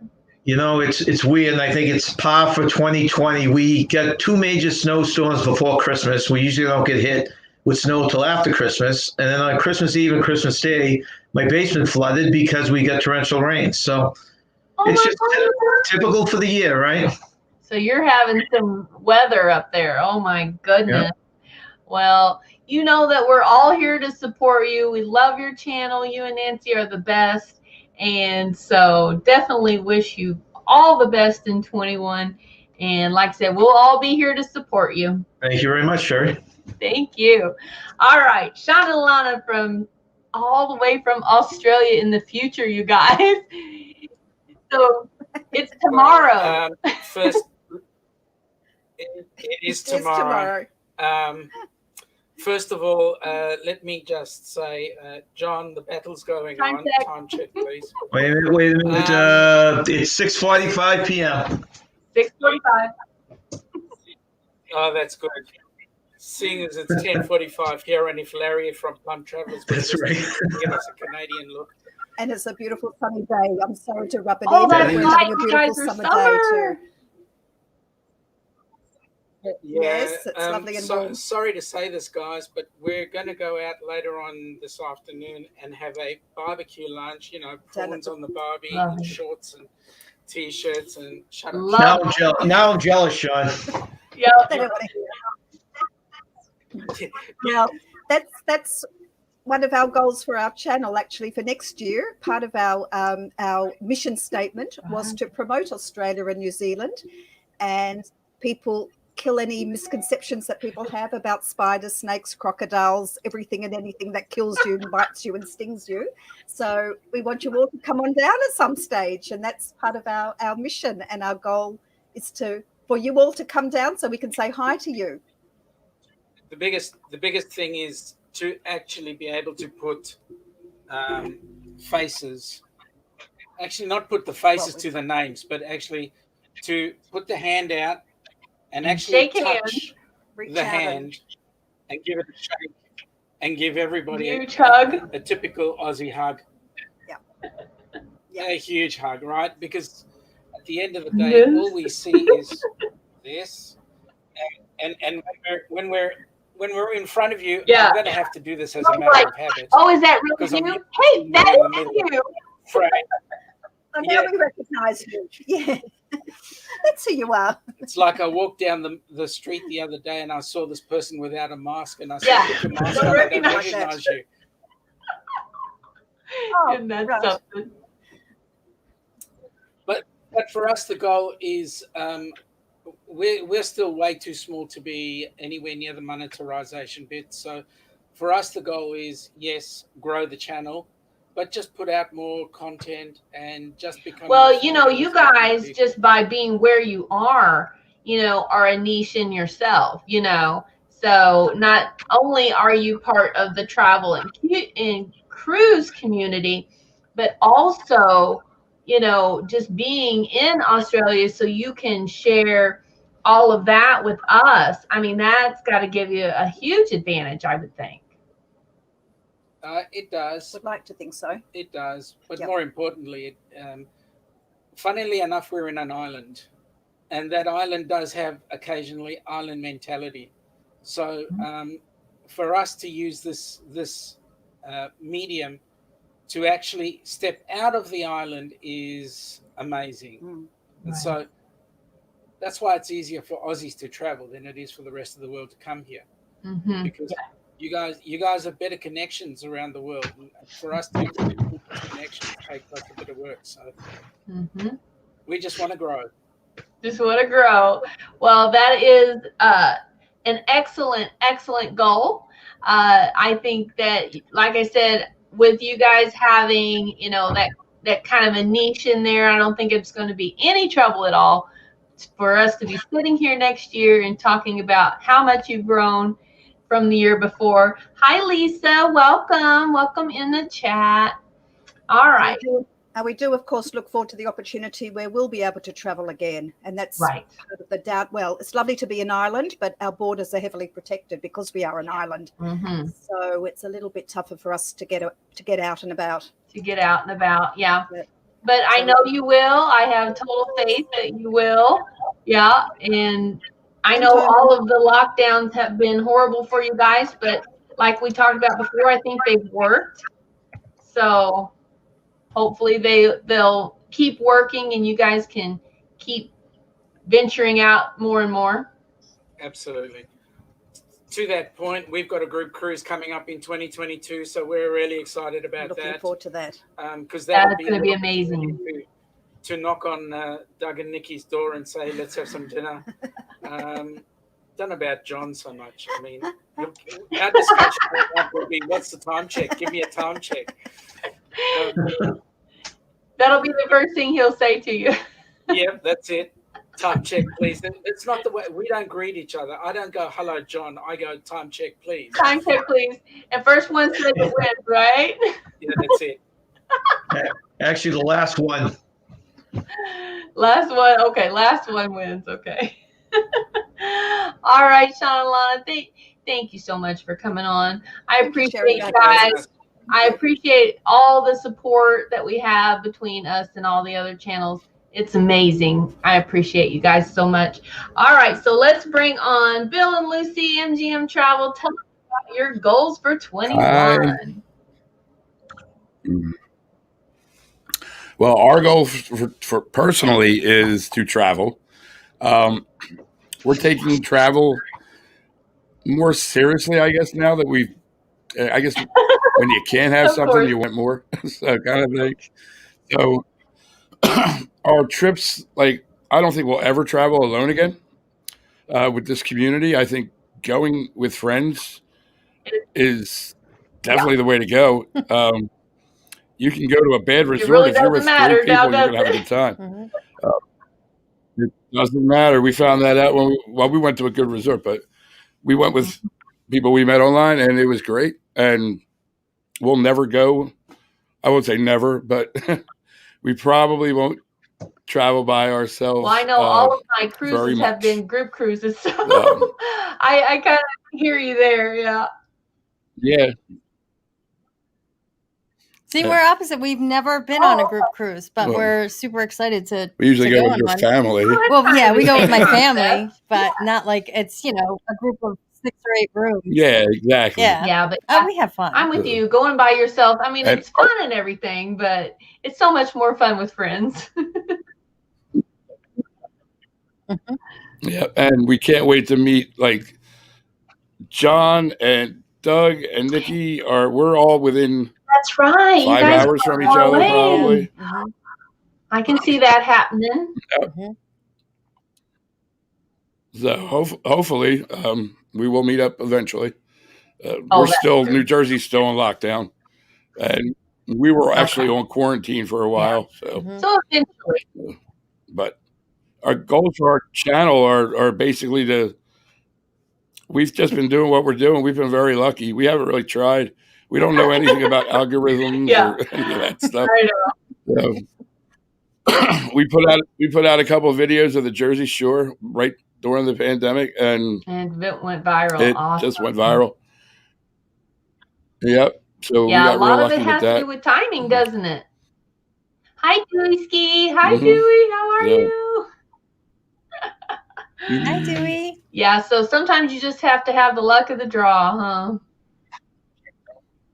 It's weird, and I think it's par for 2020. We got 2 major snowstorms before Christmas. We usually don't get hit with snow till after Christmas. And then on Christmas Eve and Christmas Day, my basement flooded because we got torrential rain. So it's just typical for the year, right? So you're having some weather up there. Oh, my goodness. Yep. Well, you know that we're all here to support you. We love your channel. You and Nancy are the best. And so definitely wish you all the best in 21. And like I said, we'll all be here to support you. Thank you very much, Cheri. Thank you. All right. Sean and Alana from all the way from Australia in the future, you guys. So it's tomorrow. First, It is tomorrow. First of all, let me just say, John, the battle's going on. Time check, please. Wait a minute. It's 6:45 p.m. 6:45. Oh, that's good. Seeing as it's 10:45 here, and if Larry from Jnn Travels That's right. give us a Canadian look. And it's a beautiful sunny day. I'm sorry to rub it in. That's We're right. having a You beautiful guys are summer day too. Yeah, Yes, it's lovely and warm. sorry to say this, guys, but we're going to go out later on this afternoon and have a barbecue lunch. You know, prawns on the barbie, and shorts and t-shirts, and shut up. Now I'm jealous, Sean. They don't want to hear. Now, that's one of our goals for our channel, actually, for next year. Part of our mission statement was to promote Australia and New Zealand, and people kill any misconceptions that people have about spiders, snakes, crocodiles, everything and anything that kills you and bites you and stings you. So we want you all to come on down at some stage, and that's part of our mission, and our goal is for you all to come down so we can say hi to you. The biggest thing is to actually be able to put faces, actually not put the faces to the names, but actually to put the hand out and actually touch the hand and give it a shake and give everybody a typical Aussie hug. A huge hug, right? Because at the end of the day, all we see is this, and when we're in front of you, I'm going to have to do this as a matter of habit. Oh, is that really you? Hey, that is you. Frank. So now we recognise you. Yeah, that's who you are. It's like I walked down the street the other day and I saw this person without a mask, and I said, "Put your mask on, I don't recognise you." And that's something. But for us, the goal is we're still way too small to be anywhere near the monetization bit. So for us, the goal is, yes, grow the channel, but just put out more content and just become. Well, you know, you guys, just by being where you are a niche in yourself, So not only are you part of the travel and cruise community, but also, just being in Australia so you can share all of that with us. I mean, that's got to give you a huge advantage, I would think. It does. Would like to think so. It does. But more importantly, funnily enough, we're in an island, and that island does have occasionally island mentality. So for us to use this medium to actually step out of the island is amazing. And so that's why it's easier for Aussies to travel than it is for the rest of the world to come here. Because you guys have better connections around the world. And for us to build connections takes us a bit of work. So we just want to grow. Well, that is an excellent goal. I think that, like I said, with you guys having, that kind of a niche in there, I don't think it's going to be any trouble at all for us to be sitting here next year and talking about how much you've grown from the year before. Hi, Lisa. Welcome in the chat. All right. We do, of course, look forward to the opportunity where we'll be able to travel again. And that's right. Part of the doubt. Well, it's lovely to be an island, but our borders are heavily protected because we are an island. So it's a little bit tougher for us to get out and about. Yeah. But I know you will. I have total faith that you will. Yeah. And I know all of the lockdowns have been horrible for you guys, but like we talked about before, I think they've worked. So hopefully they'll keep working and you guys can keep venturing out more and more. Absolutely. To that point, we've got a group cruise coming up in 2022, so we're really excited about that. Looking forward to that. Because that's going to be amazing. To knock on Doug and Nikki's door and say, let's have some dinner. Don't know about John so much. I mean, our discussion will be, what's the time check? Give me a time check. That'll be the first thing he'll say to you. Yeah, that's it. time check, please. It's not the way we don't greet each other. I don't go, hello, John. I go, time check, please. Time check, please. And first one says it wins, right? Yeah, that's it. Actually, the last one. Last one. Okay, last one wins. Okay. All right, Sean and Alana, thank you so much for coming on. I appreciate you guys. I appreciate all the support that we have between us and all the other channels. It's amazing. I appreciate you guys so much. All right, so let's bring on Bill and Lucy, Mgm Travel. Tell us about your goals for 21. Well, our goal for personally is to travel. We're taking travel more seriously, I guess, now that I guess when you can't have something, you want more, so kind of thing. So our trips, like, I don't think we'll ever travel alone again with this community. I think going with friends is definitely the way to go. You can go to a bad resort really if you're with three people, you're going to have a good time. It doesn't matter. We found that out when we went to a good resort, but we went with people we met online, and it was great. And we'll never go. I won't say never, but we probably won't travel by ourselves. Well, I know all of my cruises have been group cruises, so I kind of hear you there. Yeah. Yeah. See, we're opposite. We've never been on a group cruise, but we're super excited to. We usually go with your family. Well, yeah, we go with my family, but not like it's a group of 6 or 8 rooms. Yeah, exactly. Yeah, but we have fun. I'm with you. Going by yourself, I mean, it's fun and everything, but it's so much more fun with friends. Yeah, and we can't wait to meet like John and Doug and Nikki. We're all within. That's right. 5 hours from each other, probably. I can see that happening. Yep. So hopefully we will meet up eventually. New Jersey's still in lockdown, and we were actually on quarantine for a while. So eventually. But our goals for our channel are basically we've just been doing what we're doing. We've been very lucky. We haven't really tried. We don't know anything about algorithms or any of that stuff. So, we put out a couple of videos of the Jersey Shore right during the pandemic, and it went viral. It just went viral. Yep. So we got a lot real of lucky it has with to do with timing, doesn't it? Hi, Dewey Ski. Hi, Mhm. Dewey. How are you? Hi, Dewey. Yeah. So sometimes you just have to have the luck of the draw, huh?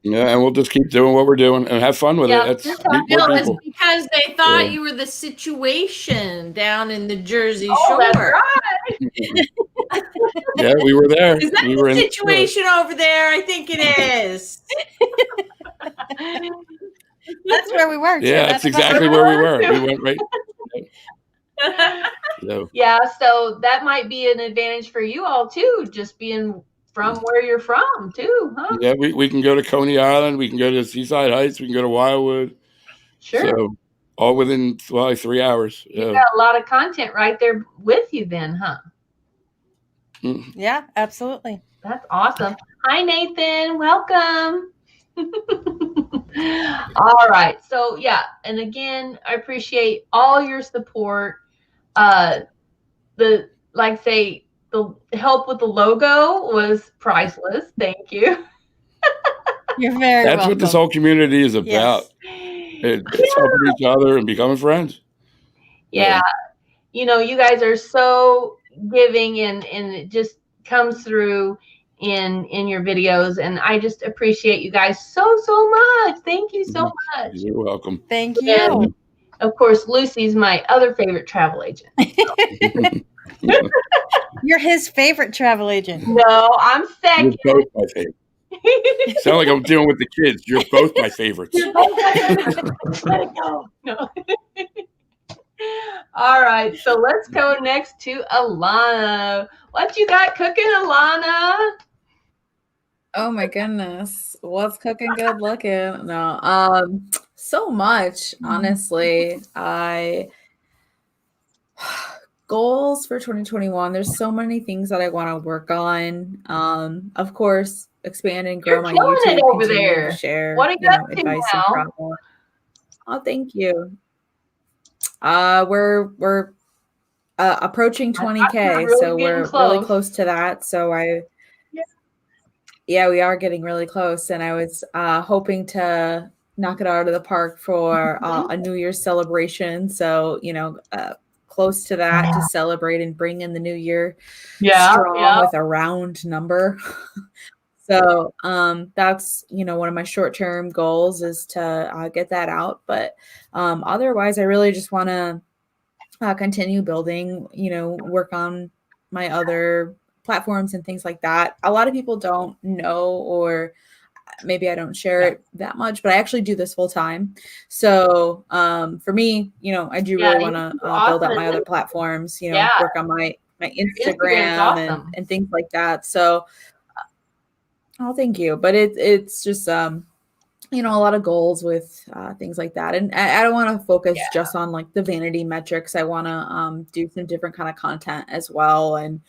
Yeah, and we'll just keep doing what we're doing and have fun with it. It's because they thought you were the situation down in the Jersey Shore. That's right. Yeah, we were there. Is that we were the situation over there? I think it is. That's where we were. Yeah, that's exactly where we were. We went right. So. Yeah, so that might be an advantage for you all too, just being from where you're from too, huh? Yeah, we can go to Coney Island, we can go to Seaside Heights, we can go to Wildwood. Sure. So all within 3 hours. You got a lot of content right there with you then, huh? Yeah, absolutely. That's awesome. Hi, Nathan. Welcome. All right. So yeah, and again, I appreciate all your support. The help with the logo was priceless. Thank you. You're very That's welcome. what this whole community is about. Yes. It's helping each other and becoming friends. Yeah. You guys are so giving and it just comes through in your videos, and I just appreciate you guys so much. Thank you so much. You're welcome. Thank you. And of course, Lucy's my other favorite travel agent. You're his favorite travel agent. No, I'm second. You're both my favorite. Sound like I'm dealing with the kids. You're both my favorites. You're both my favorites. Let it go. No. All right, so let's go next to Alana. What you got cooking, Alana? Oh my goodness. What's cooking good looking? No. So much, honestly. Goals for 2021. There's so many things that I want to work on. Of course, expand and grow my YouTube. It over continue there. to share, What are you up to advice now? and travel. Oh, thank you. We're approaching 20K, so we're really close to that. So yeah, we are getting really close, and I was hoping to knock it out of the park for a New Year's celebration. So close to that to celebrate and bring in the new year strong with a round number. So that's one of my short-term goals is to get that out. But otherwise, I really just want to continue building, work on my other platforms and things like that. A lot of people don't know, or maybe I don't share it that much, but I actually do this full time. So for me, I do really want to build out my other platforms, work on my Instagram and things like that. So thank you. But it's just a lot of goals with things like that. And I don't want to focus just on like the vanity metrics. I want to do some different kind of content as well, and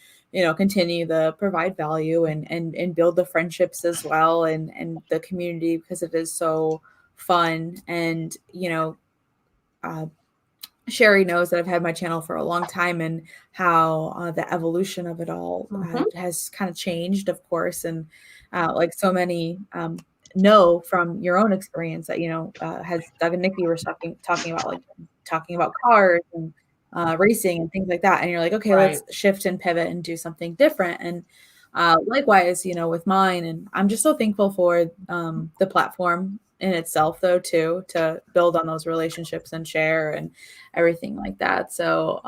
continue to provide value and build the friendships as well, and the community, because it is so fun. And Cheri knows that I've had my channel for a long time, and how the evolution of it all has kind of changed, of course. And like so many know from your own experience that has Doug and Nikki were talking about cars and racing and things like that, and you're like, okay, let's shift and pivot and do something different. And likewise, with mine. And I'm just so thankful for the platform in itself, though, too, to build on those relationships and share and everything like that. So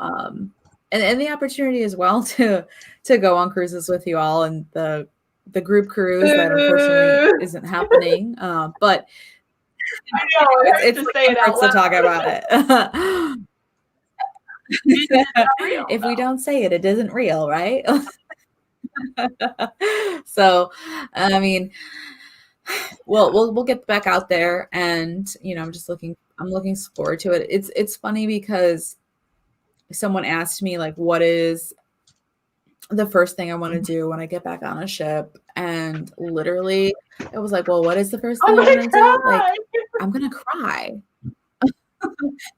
and the opportunity as well to go on cruises with you all, and the group cruise that unfortunately isn't happening, but I know, it's to talk about it. If we don't say it, it isn't real, right? So I mean, we'll get back out there, and I'm looking forward to it. It's funny because someone asked me, like, what is the first thing I want to do when I get back on a ship, and literally it was like, well, what is the first thing I'm gonna do? Like, I'm gonna cry.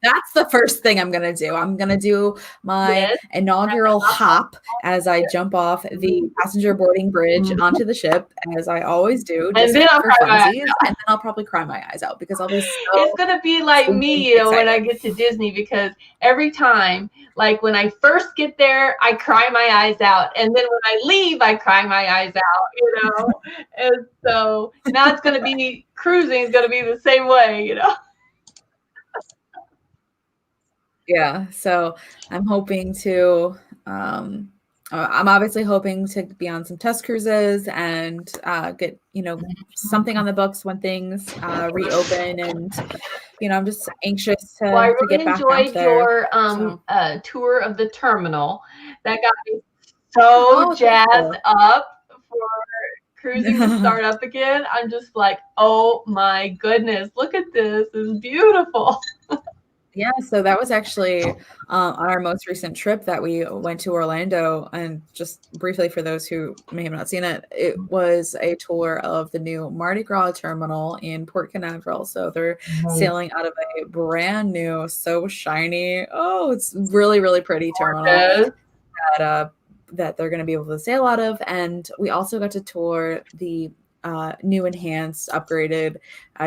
That's the first thing I'm going to do. I'm going to do my inaugural hop as I jump off the passenger boarding bridge onto the ship, as I always do. And then I'll cry my eyes and then I'll probably cry my eyes out, because I'll be it's going to be like me, when I get to Disney, because every time, like when I first get there, I cry my eyes out. And then when I leave, I cry my eyes out, And so now it's going to be cruising is going to be the same way, Yeah, so I'm hoping to I'm obviously hoping to be on some test cruises and get something on the books when things reopen. And I'm just anxious to, I really get back enjoyed out there. your tour of the terminal. That got me so jazzed up for cruising to start up again. I'm just like, oh my goodness, look at this. It's beautiful. Yeah, so that was actually on our most recent trip that we went to Orlando. And just briefly, for those who may have not seen it, it was a tour of the new Mardi Gras terminal in Port Canaveral. So they're sailing out of a brand new, so shiny, it's really, really pretty terminal that they're going to be able to sail out of. And we also got to tour the new enhanced upgraded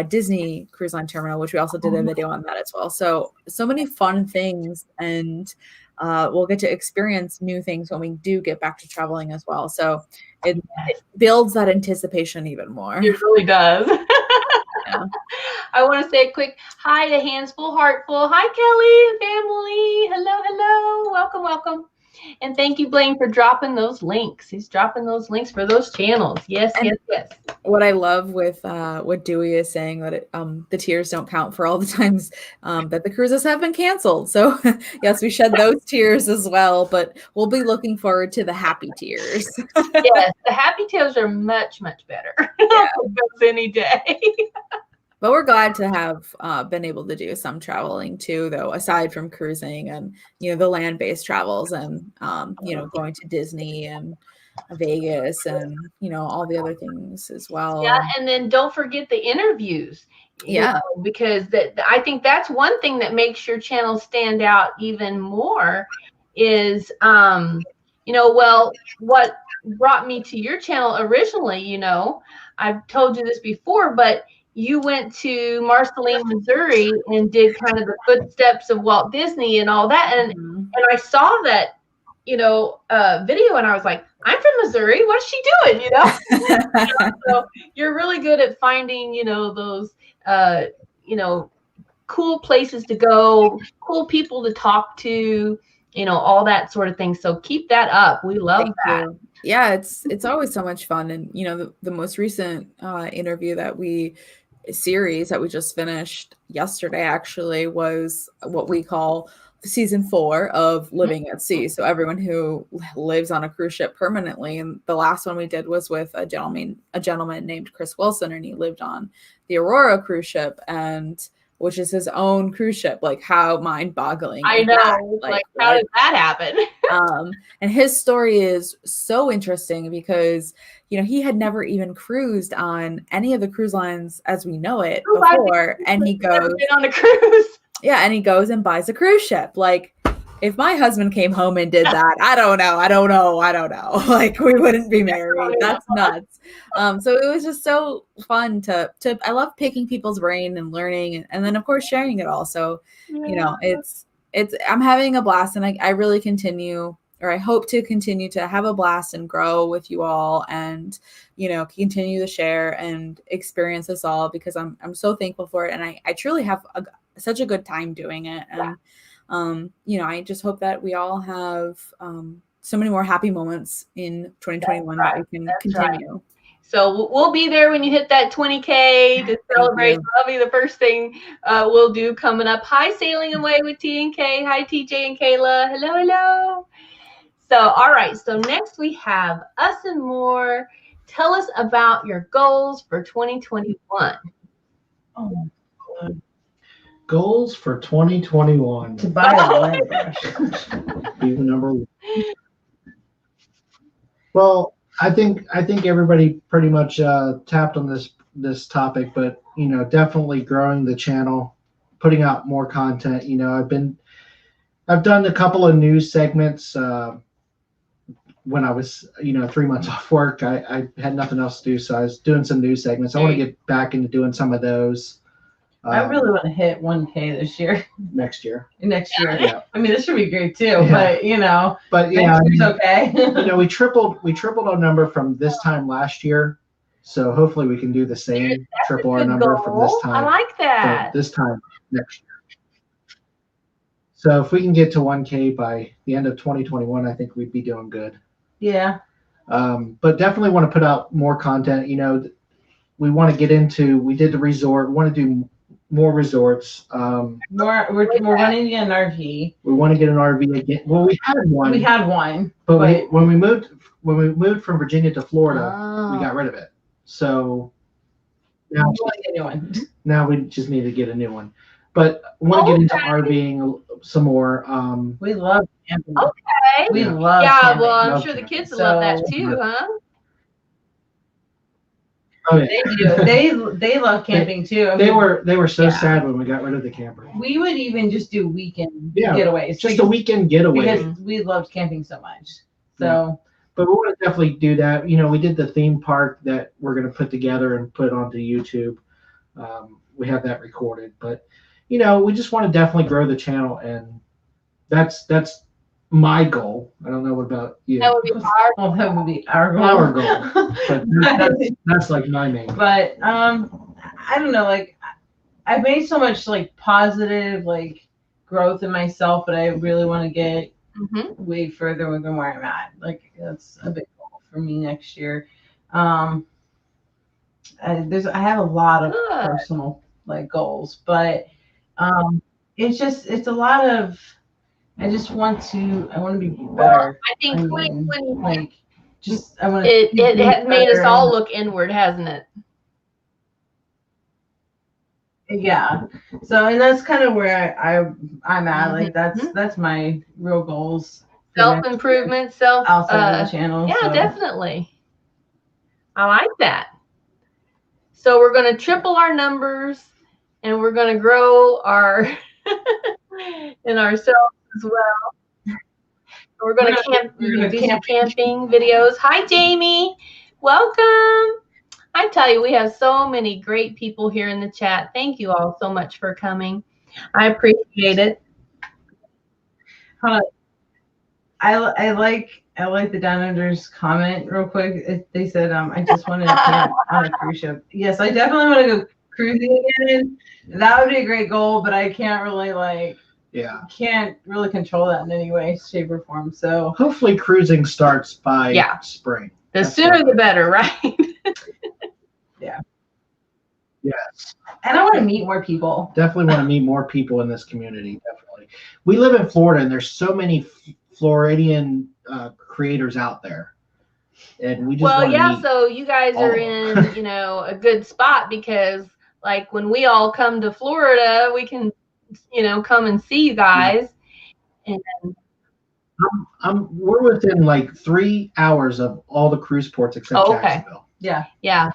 Disney Cruise Line terminal, which we also did a video on that as well. So many fun things, and we'll get to experience new things when we do get back to traveling as well. So it builds that anticipation even more. It really does. Yeah. I want to say a quick hi to Handsful Heartful. Hi, Kelly, family. Hello. Welcome. And thank you, Blaine, for dropping those links. He's dropping those links for those channels. Yes. What I love with what Dewey is saying, that the tears don't count for all the times that the cruises have been canceled. So yes, we shed those tears as well, but we'll be looking forward to the happy tears. Yes, the happy tears are much, much better. Yeah. Any day. But we're glad to have been able to do some traveling too, though, aside from cruising and, the land-based travels and, going to Disney and Vegas and, all the other things as well. Yeah, and then don't forget the interviews. Yeah. Because I think that's one thing that makes your channel stand out even more is, what brought me to your channel originally, I've told you this before, but you went to Marceline, Missouri and did kind of the footsteps of Walt Disney and all that. And I saw that, video and I was like, I'm from Missouri. What's she doing? So you're really good at finding, those, cool places to go, cool people to talk to, all that sort of thing. So keep that up. We love that. Yeah, it's always so much fun. And, the most recent series that we just finished yesterday actually was what we call season 4 of Living at Sea. So everyone who lives on a cruise ship permanently. And the last one we did was with a gentleman named Chris Wilson, and he lived on the Aurora cruise ship, and which is his own cruise ship. Like, how mind-boggling. I know. Like how did that happen? And his story is so interesting because, he had never even cruised on any of the cruise lines as we know it before. And he goes on a cruise. Yeah, and he goes and buys a cruise ship. Like, if my husband came home and did that, I don't know. Like, we wouldn't be married. That's nuts. So it was just so fun to I love picking people's brain and learning, and then of course sharing it all. So, it's I'm having a blast, and I really I hope to continue to have a blast and grow with you all, and continue to share and experience this all, because I'm so thankful for it, and I truly have such a good time doing it. And I just hope that we all have so many more happy moments in 2021 that we can continue. Right. So we'll be there when you hit that 20K to celebrate. That'll be the first thing we'll do coming up. Hi, Sailing Away with T and K. Hi, TJ and Kayla. Hello, hello. So, all right. So next we have Us and More. Tell us about your goals for 2021. Oh, God. Goals for 2021. To buy a lead brush. Be the number one. Well, I think everybody pretty much tapped on this topic, but definitely growing the channel, putting out more content. I've done a couple of news segments when I was 3 months off work. I had nothing else to do, so I was doing some news segments. I want to get back into doing some of those. I really want to hit 1K this year. Next year. Yeah. I mean, this should be great too, yeah. but it's okay. we tripled our number from this time last year, so hopefully we can do the same, triple our number from this time. I like that. This time next year. So if we can get to 1K by the end of 2021, I think we'd be doing good. Yeah. But definitely want to put out more content. We want to get into. We did the resort. We want to do more resorts. We're running an RV. We want to get an RV again. Well, we had one. But when we moved from Virginia to Florida, we got rid of it. So now we want to get a new one. Now we just need to get a new one. But I want to get into RVing some more. We love camping. Okay. We love camping. Well, I'm sure the kids will love that too, huh? Oh, yeah. They do. They love camping too. They were so sad when we got rid of the camper. We would even just do weekend getaways. Just a weekend getaway. Because we loved camping so much. So but we want to definitely do that. We did the theme park that we're going to put together and put onto YouTube. We have that recorded, but we just want to definitely grow the channel, and that's my goal. I don't know what about you. That would be our goal. Our goal. But that's like my main goal. But I don't know, like I've made so much like positive like growth in myself, but I really want to get way further than where I'm at. Like that's a big goal for me next year. I have a lot of personal like goals, but it's a lot of I want to be better. I think I want to. It has made us all look inward, hasn't it? Yeah. So, and that's kind of where I'm at. Like that's my real goals. Self-improvement, outside of the channel. Yeah, definitely. I like that. So we're going to triple our numbers, and we're going to grow our in ourselves as well. We're going to do camping videos. Hi, Jamie. Welcome. I tell you, we have so many great people here in the chat. Thank you all so much for coming. I appreciate it. I like the Down Under's comment real quick. They said, I just want to camp on a cruise ship. Yes, I definitely want to go cruising again. That would be a great goal, but I can't really can't really control that in any way, shape, or form. So hopefully cruising starts by spring. The sooner the better, right? Yeah. Yes. And I want to meet more people. Definitely want to meet more people in this community. Definitely. We live in Florida, and there's so many Floridian creators out there. And we just so you guys are in, a good spot, because like when we all come to Florida, we can, come and see you guys. And we're within like 3 hours of all the cruise ports except Jacksonville. Yeah. Yeah.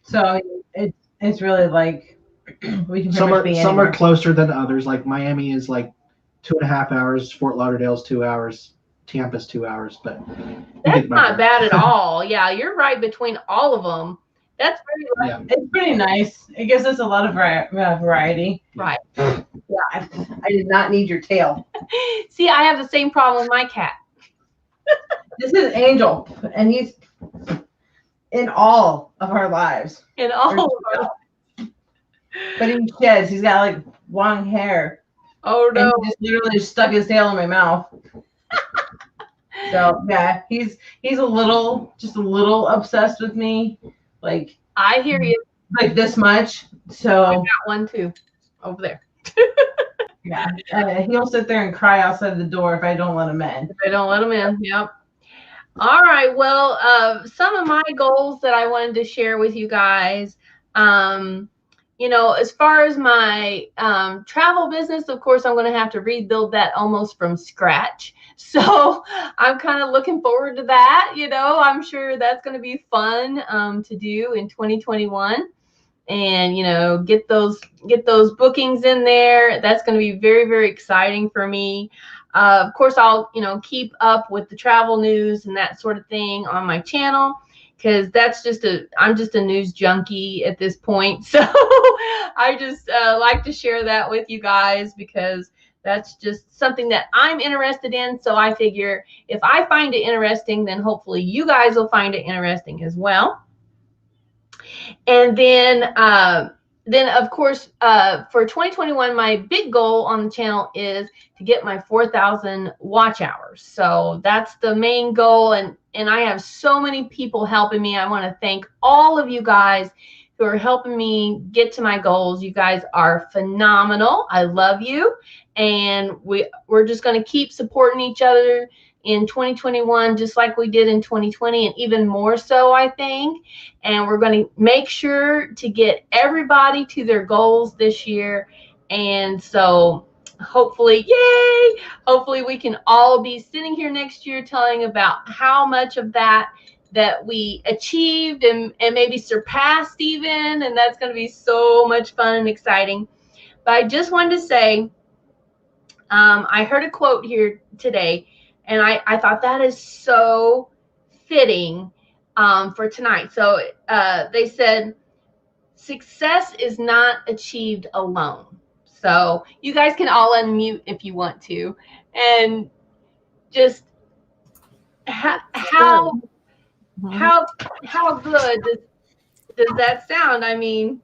So it's really like we can some are closer than others. Like Miami is like 2.5 hours, Fort Lauderdale's 2 hours, Tampa's 2 hours, but that's not bad at all. Yeah, you're right between all of them. That's it's pretty nice. It gives us a lot of variety. Right. Yeah, I did not need your tail. See, I have the same problem with my cat. This is Angel, and he's in all of our lives. In all of our lives. But he sheds. He's got like long hair. Oh no! And he just literally stuck his tail in my mouth. So yeah, he's a little obsessed with me. Like I hear you. Like this much. So I got one too, over there. Yeah, he'll sit there and cry outside the door if I don't let him in. If I don't let him in, yep. All right. Well, some of my goals that I wanted to share with you guys. As far as my travel business, of course, I'm going to have to rebuild that almost from scratch. So I'm kind of looking forward to that. I'm sure that's going to be fun to do in 2021. And get those bookings in there. That's going to be very, very exciting for me. Of course, I'll keep up with the travel news and that sort of thing on my channel, because I'm just a news junkie at this point. So I just like to share that with you guys, because that's just something that I'm interested in. So I figure if I find it interesting, then hopefully you guys will find it interesting as well. And then of course, for 2021, my big goal on the channel is to get my 4,000 watch hours. So that's the main goal. And I have so many people helping me. I want to thank all of you guys who are helping me get to my goals. You guys are phenomenal. I love you. And we're just going to keep supporting each other in 2021, just like we did in 2020, and even more so, I think. And we're going to make sure to get everybody to their goals this year. And so hopefully, yay, hopefully we can all be sitting here next year telling about how much of that we achieved and maybe surpassed even. And that's going to be so much fun and exciting. But I just wanted to say, I heard a quote here today, and I thought that is so fitting for tonight. So they said, success is not achieved alone. So you guys can all unmute if you want to. And just how good does that sound? I mean,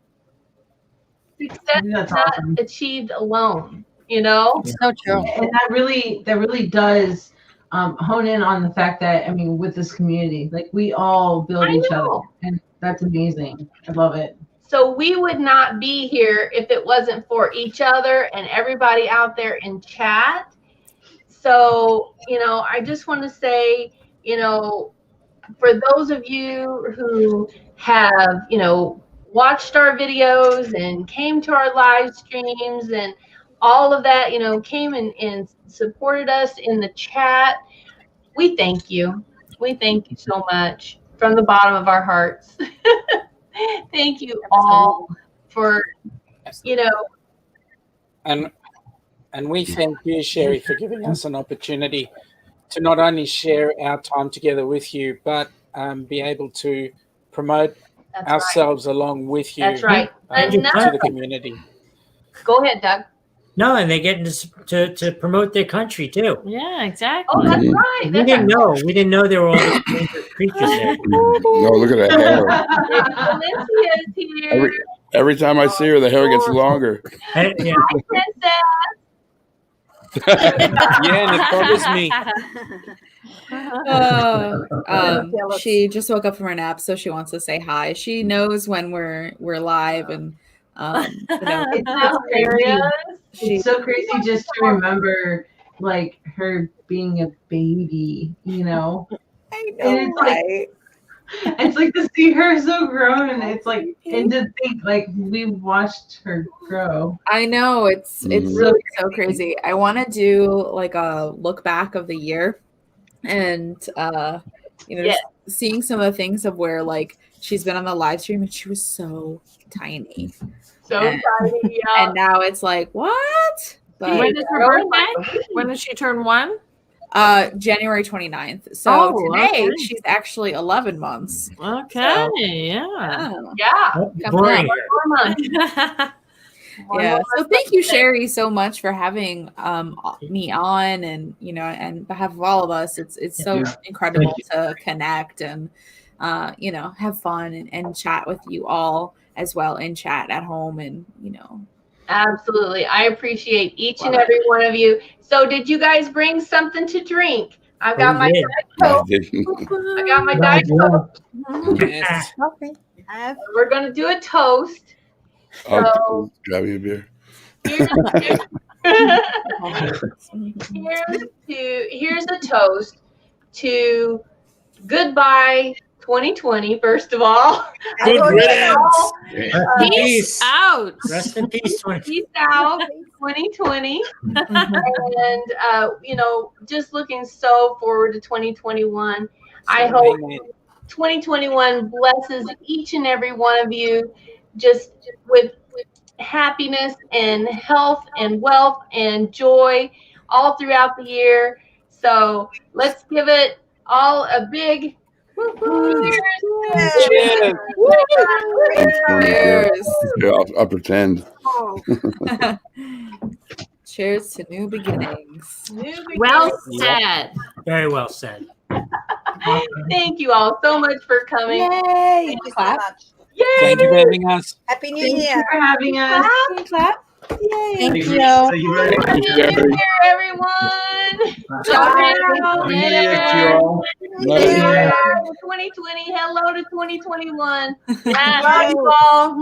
success is not achieved alone. It's so true. And that really does hone in on the fact that, with this community, like we all build each other, and that's amazing. I love it. So we would not be here if it wasn't for each other and everybody out there in chat. So, I just want to say, for those of you who have, watched our videos and came to our live streams and all of that, came and supported us in the chat. We thank you. We thank you so much from the bottom of our hearts. Thank you all for, And we thank you, Cheri, for giving us an opportunity to not only share our time together with you, but be able to promote ourselves along with you. That's right. To the community. Go ahead, Doug. No, and they get to promote their country too. Yeah, exactly. Oh, that's right. We didn't know. We didn't know there were all these dangerous creatures there. No, look at that hair. Alicia's here. Every time I see her, the hair gets longer. And, yeah. Hi, Princess. Yeah, and it bothers me. She just woke up from her nap, so she wants to say hi. She knows when we're live, and it's so crazy just to remember like her being a baby, I know, and it's like to see her so grown, and it's like, and to think like we've watched her grow. I know, it's really so crazy. I want to do like a look back of the year, and just seeing some of the things of where like she's been on the live stream and she was so tiny. Tiny, yeah. And now it's like, what? But when is her birthday? When does she turn 1? January 29th. So today she's actually 11 months. Okay, so, yeah. Boring. Yeah. So thank you, Cheri, so much for having me on, and and behalf of all of us, it's so incredible to connect and have fun and chat with you all as well in chat at home, and Absolutely. I appreciate each and every one of you. So did you guys bring something to drink? I've got my Diet Coke. I got my Diet Coke. Yes. Okay. We're going to do a toast. I'll grab you a beer. Here's a toast to goodbye 2020, first of all. Good riddance. Peace out. Rest in peace, 2020. Peace out, 2020. And, just looking so forward to 2021. I hope 2021 blesses each and every one of you just with happiness and health and wealth and joy all throughout the year. So let's give it all a big cheers. Yeah, I'll pretend. Cheers to new beginnings. Well said. Very well said. Thank you all so much for coming. Yay! Thank you so much. Yay! Thank you for having us. Happy New Thank Year. you for having us. Clap. Yay. Thank you. Thank you very much. Happy New Year, everyone. Happy New Year to you all. Love you. Bye. 2020. Hello to 2021. Love you all.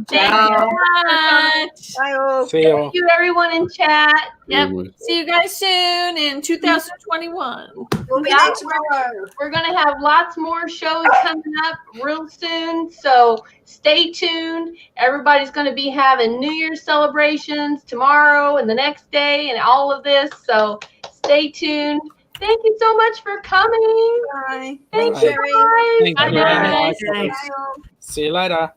Thank you so much. Bye. See you all. Thank you, everyone in chat. Yep. See you guys soon in 2021. We'll be there tomorrow. We're going to have lots more shows coming up real soon. So stay tuned. Everybody's going to be having New Year's celebrations tomorrow and the next day and all of this. So stay tuned. Thank you so much for coming. Bye. Thank Bye. you. Bye. Thank you very much. Thanks. See you later.